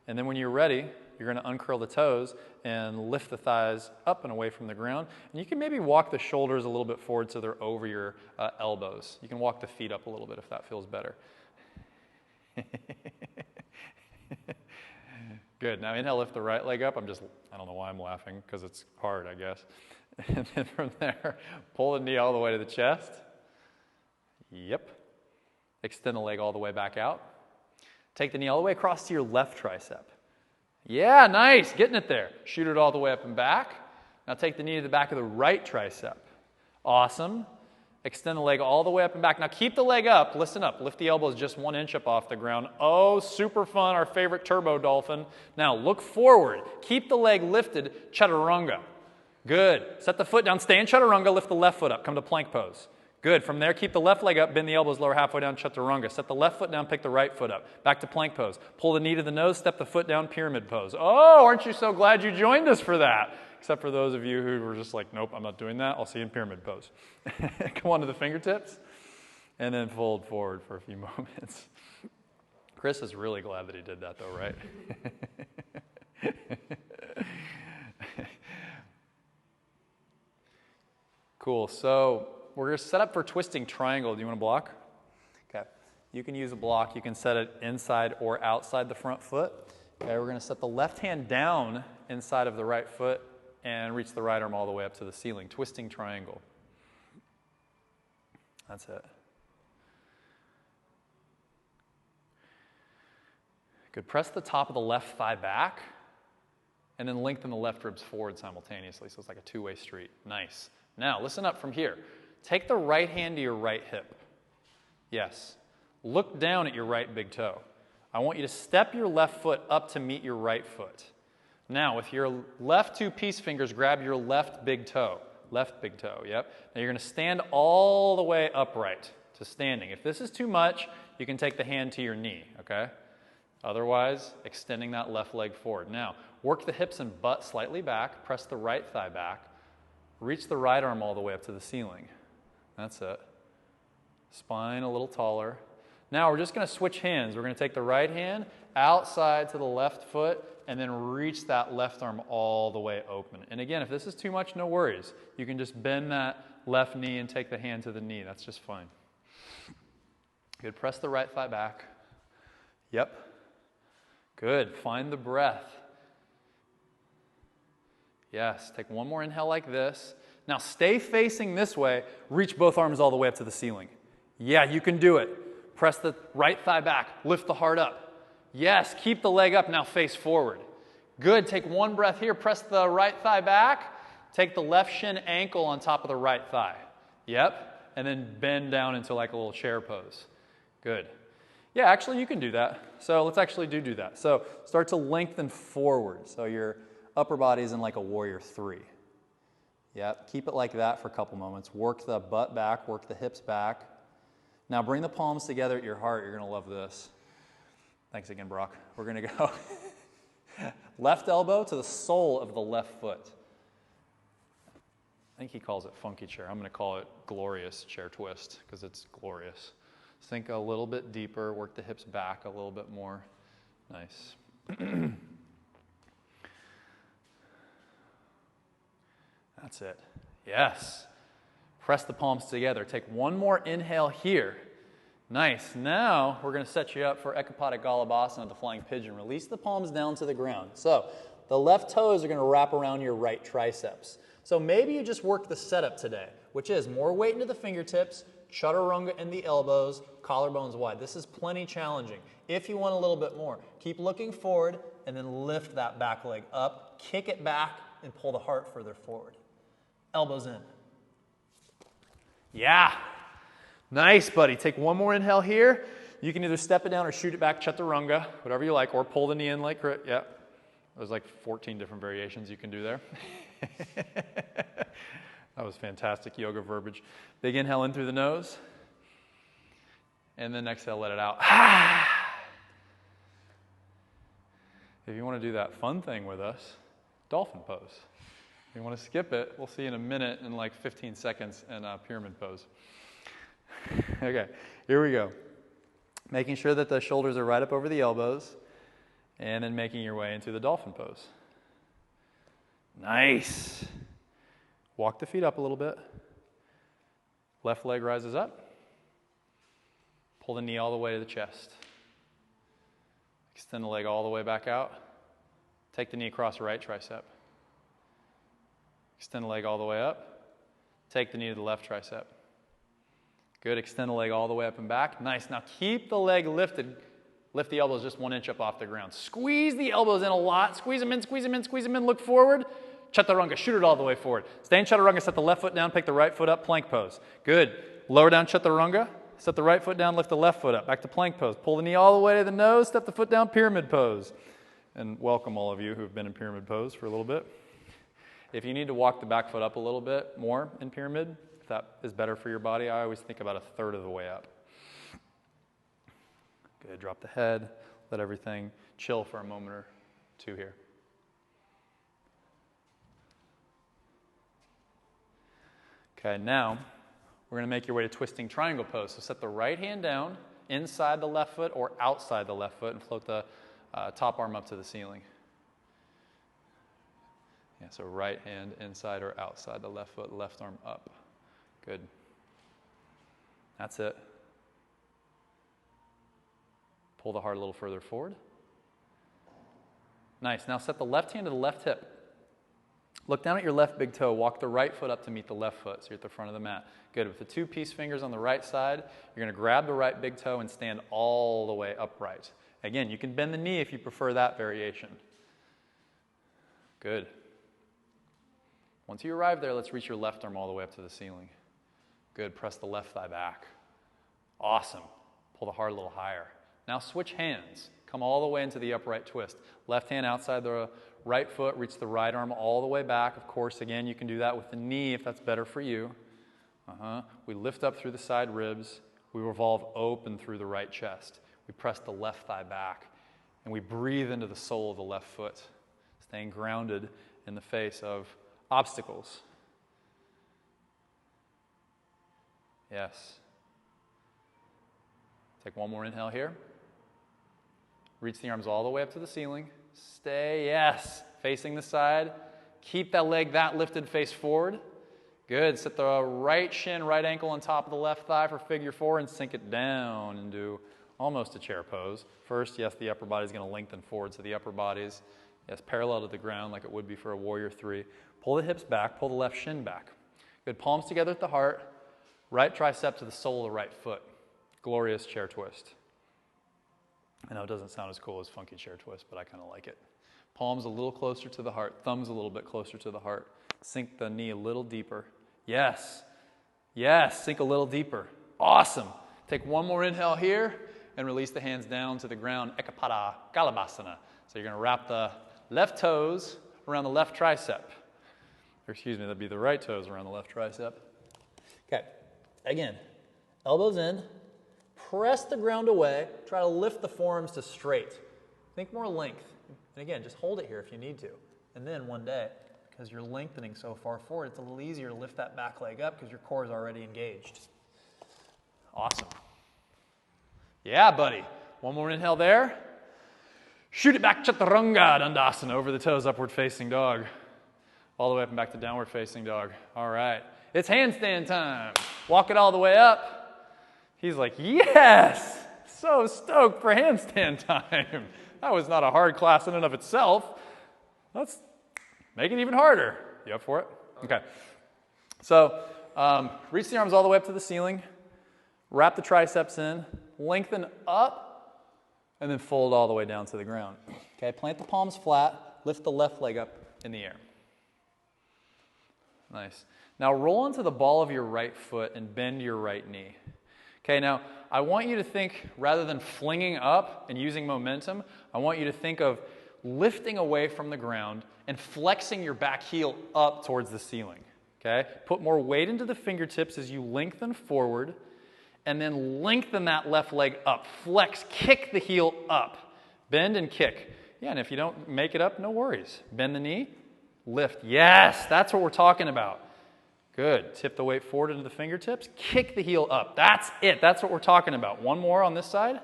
And then when you're ready, you're going to uncurl the toes and lift the thighs up and away from the ground. And you can maybe walk the shoulders a little bit forward so they're over your elbows. You can walk the feet up a little bit if that feels better. Good. Now inhale, lift the right leg up. I don't know why I'm laughing, because it's hard, I guess. And then from there, pull the knee all the way to the chest. Yep. Extend the leg all the way back out. Take the knee all the way across to your left tricep. Yeah, nice. Getting it there. Shoot it all the way up and back. Now take the knee to the back of the right tricep. Awesome. Extend the leg all the way up and back. Now keep the leg up. Listen up. Lift the elbows just 1 inch up off the ground. Oh, super fun. Our favorite turbo dolphin. Now look forward. Keep the leg lifted. Chaturanga. Good. Set the foot down. Stay in Chaturanga. Lift the left foot up. Come to plank pose. Good. From there, keep the left leg up, bend the elbows lower halfway down, Chaturanga. Set the left foot down, pick the right foot up. Back to plank pose. Pull the knee to the nose, step the foot down, pyramid pose. Oh, aren't you so glad you joined us for that? Except for those of you who were just like, nope, I'm not doing that. I'll see you in pyramid pose. Come on to the fingertips, and then fold forward for a few moments. Chris is really glad that he did that, though, right? Cool. So we're going to set up for twisting triangle. Do you want to block? Okay. You can use a block. You can set it inside or outside the front foot. Okay, we're going to set the left hand down inside of the right foot and reach the right arm all the way up to the ceiling. Twisting triangle. That's it. Good. Press the top of the left thigh back and then lengthen the left ribs forward simultaneously. So it's like a two-way street. Nice. Now, listen up from here. Take the right hand to your right hip. Yes. Look down at your right big toe. I want you to step your left foot up to meet your right foot. Now, with your left two peace fingers, grab your left big toe. Left big toe, yep. Now you're going to stand all the way upright to standing. If this is too much, you can take the hand to your knee, okay? Otherwise, extending that left leg forward. Now, work the hips and butt slightly back. Press the right thigh back. Reach the right arm all the way up to the ceiling. That's it. Spine a little taller. Now we're just going to switch hands. We're going to take the right hand outside to the left foot and then reach that left arm all the way open. And again, if this is too much, no worries. You can just bend that left knee and take the hand to the knee. That's just fine. Good. Press the right thigh back. Yep. Good. Find the breath. Yes, take one more inhale like this. Now stay facing this way. Reach both arms all the way up to the ceiling. Yeah, you can do it. Press the right thigh back. Lift the heart up. Yes, keep the leg up. Now face forward. Good, take one breath here, press the right thigh back, take the left shin ankle on top of the right thigh. Yep, and then bend down into like a little chair pose. Good. Yeah, actually you can do that. So let's actually do that. So start to lengthen forward. So your upper body is in like a warrior 3. Yep, keep it like that for a couple moments. Work the butt back, work the hips back. Now bring the palms together at your heart. You're going to love this. Thanks again, Brock. We're going to go left elbow to the sole of the left foot. I think he calls it funky chair. I'm going to call it glorious chair twist because it's glorious. Sink a little bit deeper, work the hips back a little bit more. Nice. That's it. Yes. Press the palms together. Take one more inhale here. Nice. Now we're going to set you up for ecopodic Gomukhasana, the flying pigeon. Release the palms down to the ground. So the left toes are going to wrap around your right triceps. So maybe you just work the setup today, which is more weight into the fingertips, chaturanga in the elbows, collarbones wide. This is plenty challenging. If you want a little bit more, keep looking forward and then lift that back leg up, kick it back, and pull the heart further forward. Elbows in. Yeah. Nice, buddy. Take one more inhale here. You can either step it down or shoot it back, chaturanga, whatever you like, or pull the knee in like, yeah. There's like 14 different variations you can do there. That was fantastic yoga verbiage. Big inhale in through the nose. And then exhale, let it out. If you want to do that fun thing with us, Dolphin Pose. If you want to skip it, we'll see you in a minute in like 15 seconds in Pyramid Pose. Okay, here we go. Making sure that the shoulders are right up over the elbows, and then making your way into the Dolphin Pose. Nice. Walk the feet up a little bit. Left leg rises up. Pull the knee all the way to the chest. Extend the leg all the way back out. Take the knee across the right tricep. Extend the leg all the way up. Take the knee to the left tricep. Good. Extend the leg all the way up and back. Nice. Now keep the leg lifted. Lift the elbows just 1 inch up off the ground. Squeeze the elbows in a lot. Squeeze them in, squeeze them in, squeeze them in. Look forward. Chaturanga. Shoot it all the way forward. Stay in Chaturanga. Set the left foot down. Pick the right foot up. Plank pose. Good. Lower down Chaturanga. Set the right foot down. Lift the left foot up. Back to plank pose. Pull the knee all the way to the nose. Step the foot down. Pyramid pose. And welcome all of you who have been in pyramid pose for a little bit. If you need to walk the back foot up a little bit more in pyramid, if that is better for your body, I always think about 1/3 of the way up. Good. Drop the head. Let everything chill for a moment or two here. Okay, now we're going to make your way to twisting triangle pose. So set the right hand down inside the left foot or outside the left foot and float the top arm up to the ceiling. Yeah, so right hand inside or outside the left foot, left arm up. Good. That's it. Pull the heart a little further forward. Nice. Now set the left hand to the left hip. Look down at your left big toe. Walk the right foot up to meet the left foot so you're at the front of the mat. Good. With the 2 peace fingers on the right side, you're going to grab the right big toe and stand all the way upright. Again, you can bend the knee if you prefer that variation. Good. Once you arrive there, let's reach your left arm all the way up to the ceiling. Good. Press the left thigh back. Awesome. Pull the heart a little higher. Now switch hands. Come all the way into the upright twist. Left hand outside the right foot. Reach the right arm all the way back. Of course, again, you can do that with the knee if that's better for you. We lift up through the side ribs. We revolve open through the right chest. We press the left thigh back. And we breathe into the sole of the left foot, staying grounded in the face of obstacles. Yes. Take one more inhale here. Reach the arms all the way up to the ceiling. Stay, yes, facing the side. Keep that leg that lifted, face forward. Good. Set the right shin, right ankle on top of the left thigh for figure 4 and sink it down and do almost a chair pose. First, yes, the upper body is going to lengthen forward, so the upper body's, yes, parallel to the ground like it would be for a warrior 3. Pull the hips back, pull the left shin back. Good. Palms together at the heart. Right tricep to the sole of the right foot. Glorious chair twist. I know it doesn't sound as cool as funky chair twist, but I kind of like it. Palms a little closer to the heart, thumbs a little bit closer to the heart. Sink the knee a little deeper. Yes. Yes, sink a little deeper. Awesome. Take one more inhale here and release the hands down to the ground. Ekapada, Colobusana. So you're going to wrap the left toes around the left tricep. Or excuse me, that'd be the right toes around the left tricep. Okay. Again, elbows in. Press the ground away. Try to lift the forearms to straight. Think more length. And again, just hold it here if you need to. And then one day, because you're lengthening so far forward, it's a little easier to lift that back leg up because your core is already engaged. Awesome. Yeah, buddy. One more inhale there. Shoot it back, Chaturanga, Tadasana, over the toes, upward facing dog. All the way up and back to downward facing dog. All right. It's handstand time. Walk it all the way up. He's like, yes! So stoked for handstand time. That was not a hard class in and of itself. Let's make it even harder. You up for it? Okay. So reach the arms all the way up to the ceiling. Wrap the triceps in. Lengthen up. And then fold all the way down to the ground. Okay, plant the palms flat. Lift the left leg up in the air. Nice. Now roll onto the ball of your right foot and bend your right knee. Okay, now I want you to think, rather than flinging up and using momentum, I want you to think of lifting away from the ground and flexing your back heel up towards the ceiling. Okay? Put more weight into the fingertips as you lengthen forward, and then lengthen that left leg up. Flex, kick the heel up. Bend and kick. Yeah, and if you don't make it up, no worries. Bend the knee, lift. Yes, that's what we're talking about. Good. Tip the weight forward into the fingertips. Kick the heel up. That's it. That's what we're talking about. One more on this side.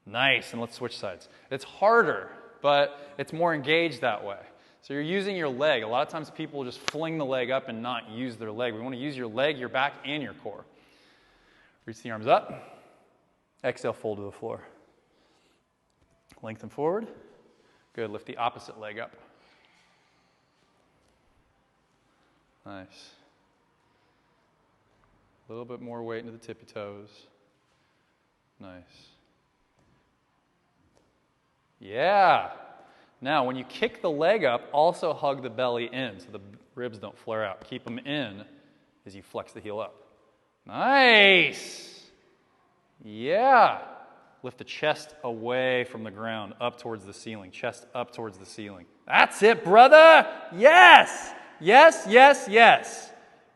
Nice. And let's switch sides. It's harder, but it's more engaged that way. So you're using your leg. A lot of times people just fling the leg up and not use their leg. We want to use your leg, your back, and your core. Reach the arms up. Exhale, fold to the floor. Lengthen forward. Good. Lift the opposite leg up. Nice. A little bit more weight into the tippy toes. Nice. Yeah. Now, when you kick the leg up, also hug the belly in so the ribs don't flare out. Keep them in as you flex the heel up. Nice. Yeah. Lift the chest away from the ground, up towards the ceiling. Chest up towards the ceiling. That's it, brother. Yes. Yes, yes, yes.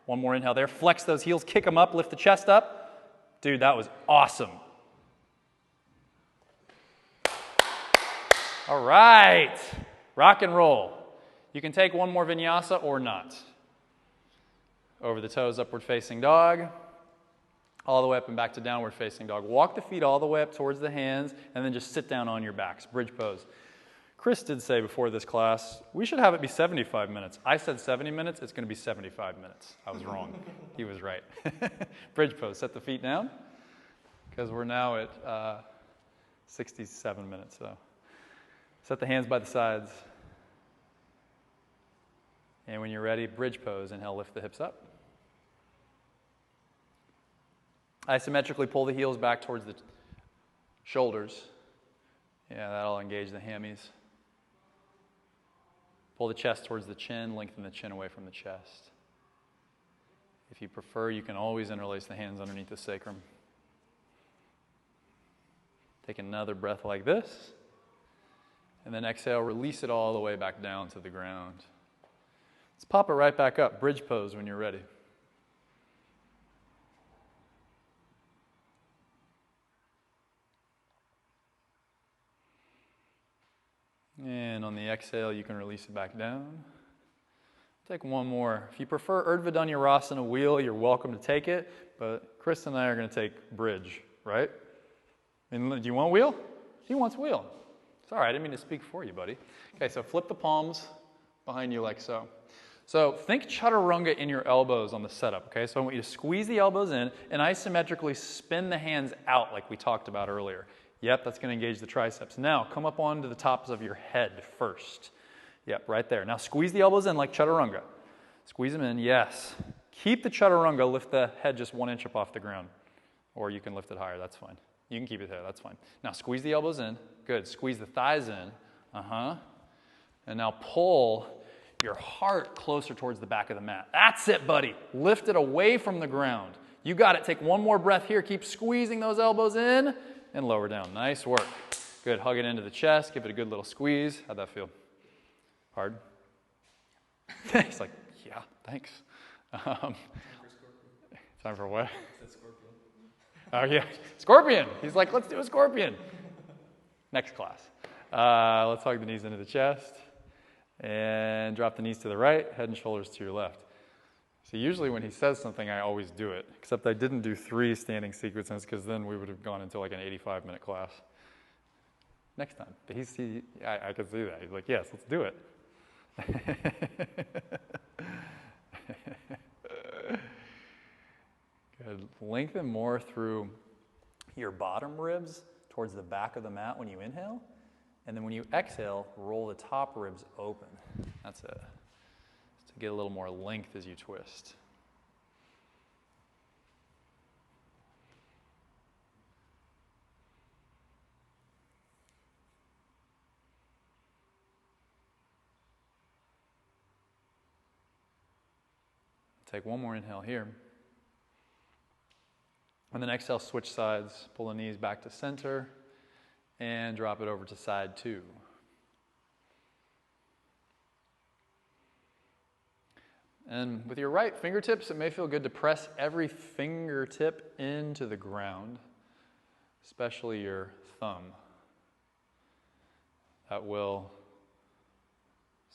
One more inhale there. Flex those heels, kick them up, lift the chest up. Dude, that was awesome. All right. Rock and roll. You can take one more vinyasa or not. Over the toes, upward facing dog. All the way up and back to downward facing dog. Walk the feet all the way up towards the hands and then just sit down on your backs. Bridge pose. Chris did say before this class, we should have it be 75 minutes. I said 70 minutes, it's going to be 75 minutes. I was wrong. He was right. Bridge pose, set the feet down, because we're now at 67 minutes. So set the hands by the sides. And when you're ready, bridge pose. Inhale, lift the hips up. Isometrically pull the heels back towards the shoulders. Yeah, that'll engage the hammies. Pull the chest towards the chin, lengthen the chin away from the chest. If you prefer, you can always interlace the hands underneath the sacrum. Take another breath like this. And then exhale, release it all the way back down to the ground. Let's pop it right back up. Bridge pose when you're ready. And on the exhale, you can release it back down. Take one more. If you prefer Urdhva Dhanurasana wheel, you're welcome to take it. But Chris and I are going to take bridge, right? And do you want wheel? He wants wheel. Sorry, I didn't mean to speak for you, buddy. Okay, so flip the palms behind you like so. So think Chaturanga in your elbows on the setup, okay? So I want you to squeeze the elbows in and isometrically spin the hands out like we talked about earlier. Yep, that's going to engage the triceps. Now, come up onto the tops of your head first. Yep, right there. Now, squeeze the elbows in like Chaturanga. Squeeze them in, yes. Keep the Chaturanga, lift the head just 1 inch up off the ground. Or you can lift it higher, that's fine. You can keep it there, that's fine. Now squeeze the elbows in. Good, squeeze the thighs in. And now pull your heart closer towards the back of the mat. That's it, buddy. Lift it away from the ground. You got it. Take one more breath here. Keep squeezing those elbows in and lower down. Nice work. Good. Hug it into the chest. Give it a good little squeeze. How'd that feel? Hard? He's like, yeah, thanks. Time for what? Oh, yeah. Scorpion. He's like, let's do a scorpion. Next class. Let's hug the knees into the chest. And drop the knees to the right, head and shoulders to your left. So usually when he says something, I always do it. Except I didn't do 3 standing sequences because then we would have gone into like an 85-minute class. Next time. But I can see that. He's like, yes, let's do it. Good. Lengthen more through your bottom ribs towards the back of the mat when you inhale. And then when you exhale, roll the top ribs open. That's it. Just to get a little more length as you twist. Take one more inhale here. And then exhale, switch sides. Pull the knees back to center. And drop it over to side 2. And with your right fingertips, it may feel good to press every fingertip into the ground, especially your thumb. That will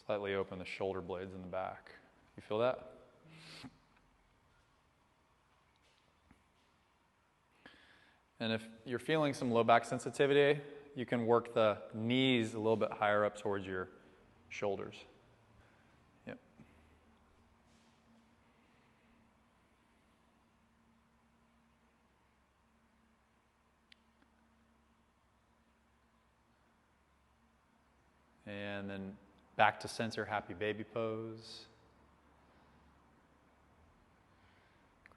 slightly open the shoulder blades in the back. You feel that? And if you're feeling some low back sensitivity, you can work the knees a little bit higher up towards your shoulders. Yep. And then back to center, happy baby pose.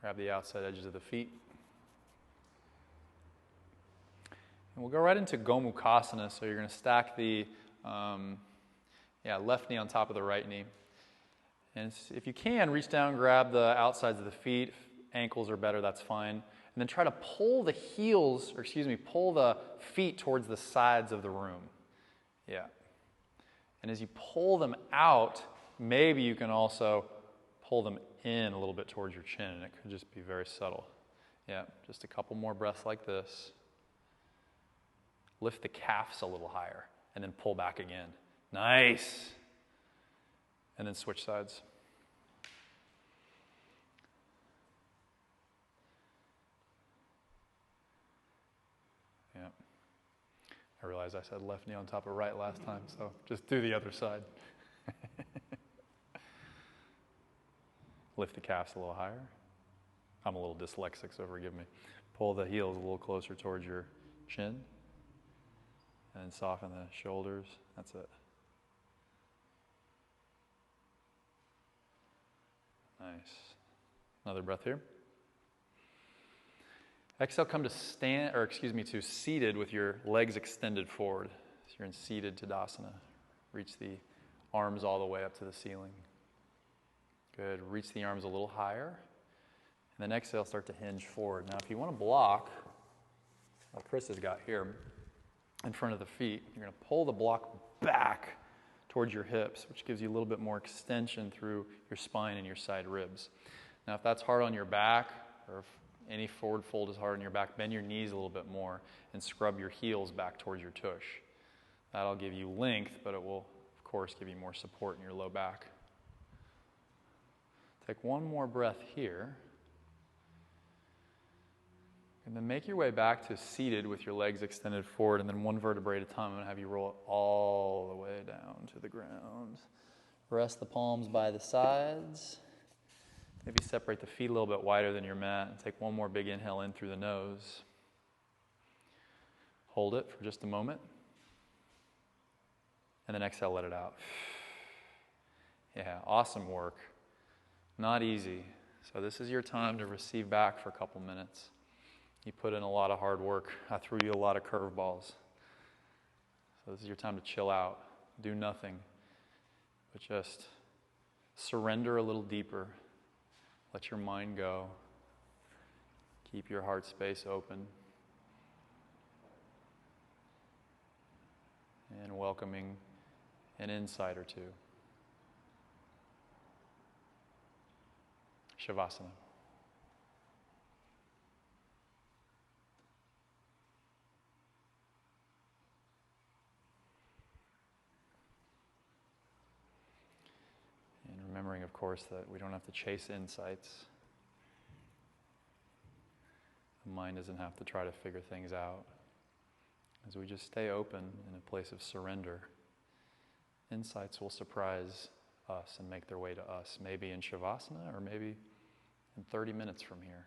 Grab the outside edges of the feet. And we'll go right into Gomukhasana. So you're going to stack the left knee on top of the right knee. And if you can, reach down, grab the outsides of the feet. If ankles are better, that's fine. And then try to pull the pull the feet towards the sides of the room. Yeah. And as you pull them out, maybe you can also pull them in a little bit towards your chin, and it could just be very subtle. Yeah, just a couple more breaths like this. Lift the calves a little higher, and then pull back again. Nice. And then switch sides. Yeah. I realized I said left knee on top of right last time, so just do the other side. Lift the calves a little higher. I'm a little dyslexic, so forgive me. Pull the heels a little closer towards your chin. And then soften the shoulders. That's it. Nice. Another breath here. Exhale, come to to seated with your legs extended forward. So you're in seated Tadasana. Reach the arms all the way up to the ceiling. Good. Reach the arms a little higher. And then exhale, start to hinge forward. Now, if you want to block, like Chris has got here, in front of the feet, you're going to pull the block back towards your hips, which gives you a little bit more extension through your spine and your side ribs. Now, if that's hard on your back, or if any forward fold is hard on your back, bend your knees a little bit more and scrub your heels back towards your tush. That'll give you length, but it will, of course, give you more support in your low back. Take one more breath here. And then make your way back to seated with your legs extended forward, and then one vertebrae at a time. I'm going to have you roll it all the way down to the ground. Rest the palms by the sides. Maybe separate the feet a little bit wider than your mat, and take one more big inhale in through the nose. Hold it for just a moment. And then exhale, let it out. Yeah, awesome work. Not easy. So this is your time to receive back for a couple minutes. You put in a lot of hard work. I threw you a lot of curveballs. So this is your time to chill out. Do nothing, but just surrender a little deeper. Let your mind go. Keep your heart space open. And welcoming an insight or two. Shavasana. And remembering, of course, that we don't have to chase insights. The mind doesn't have to try to figure things out. As we just stay open in a place of surrender, insights will surprise us and make their way to us, maybe in Shavasana or maybe in 30 minutes from here.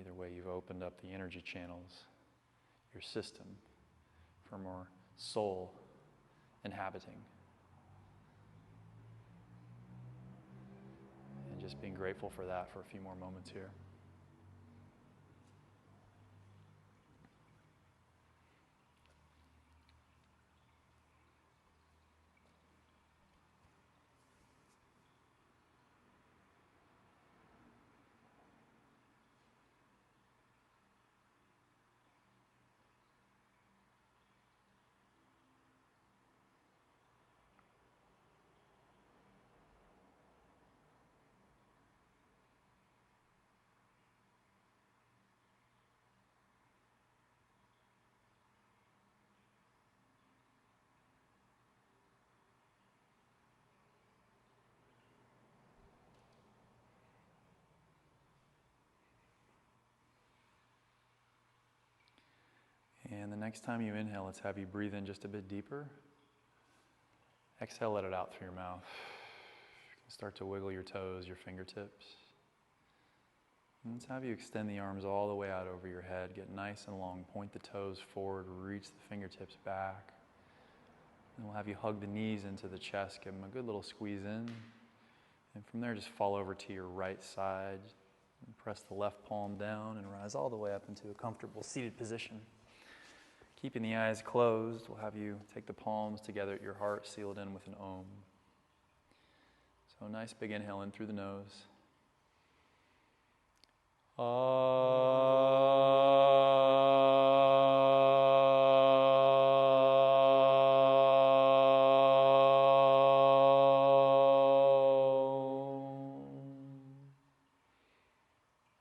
Either way, you've opened up the energy channels, your system, for more soul inhabiting. And just being grateful for that for a few more moments here. And the next time you inhale, let's have you breathe in just a bit deeper. Exhale, let it out through your mouth. You can start to wiggle your toes, your fingertips. And let's have you extend the arms all the way out over your head. Get nice and long. Point the toes forward. Reach the fingertips back. And we'll have you hug the knees into the chest. Give them a good little squeeze in. And from there, just fall over to your right side. And press the left palm down and rise all the way up into a comfortable seated position. Keeping the eyes closed, we'll have you take the palms together at your heart, seal it in with an Om. So a nice big inhale in through the nose.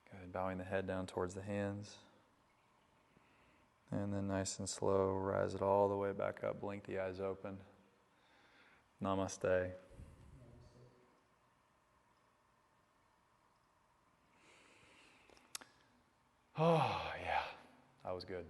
Good, bowing the head down towards the hands. And then nice and slow, rise it all the way back up, blink the eyes open. Namaste. Oh, yeah, that was good.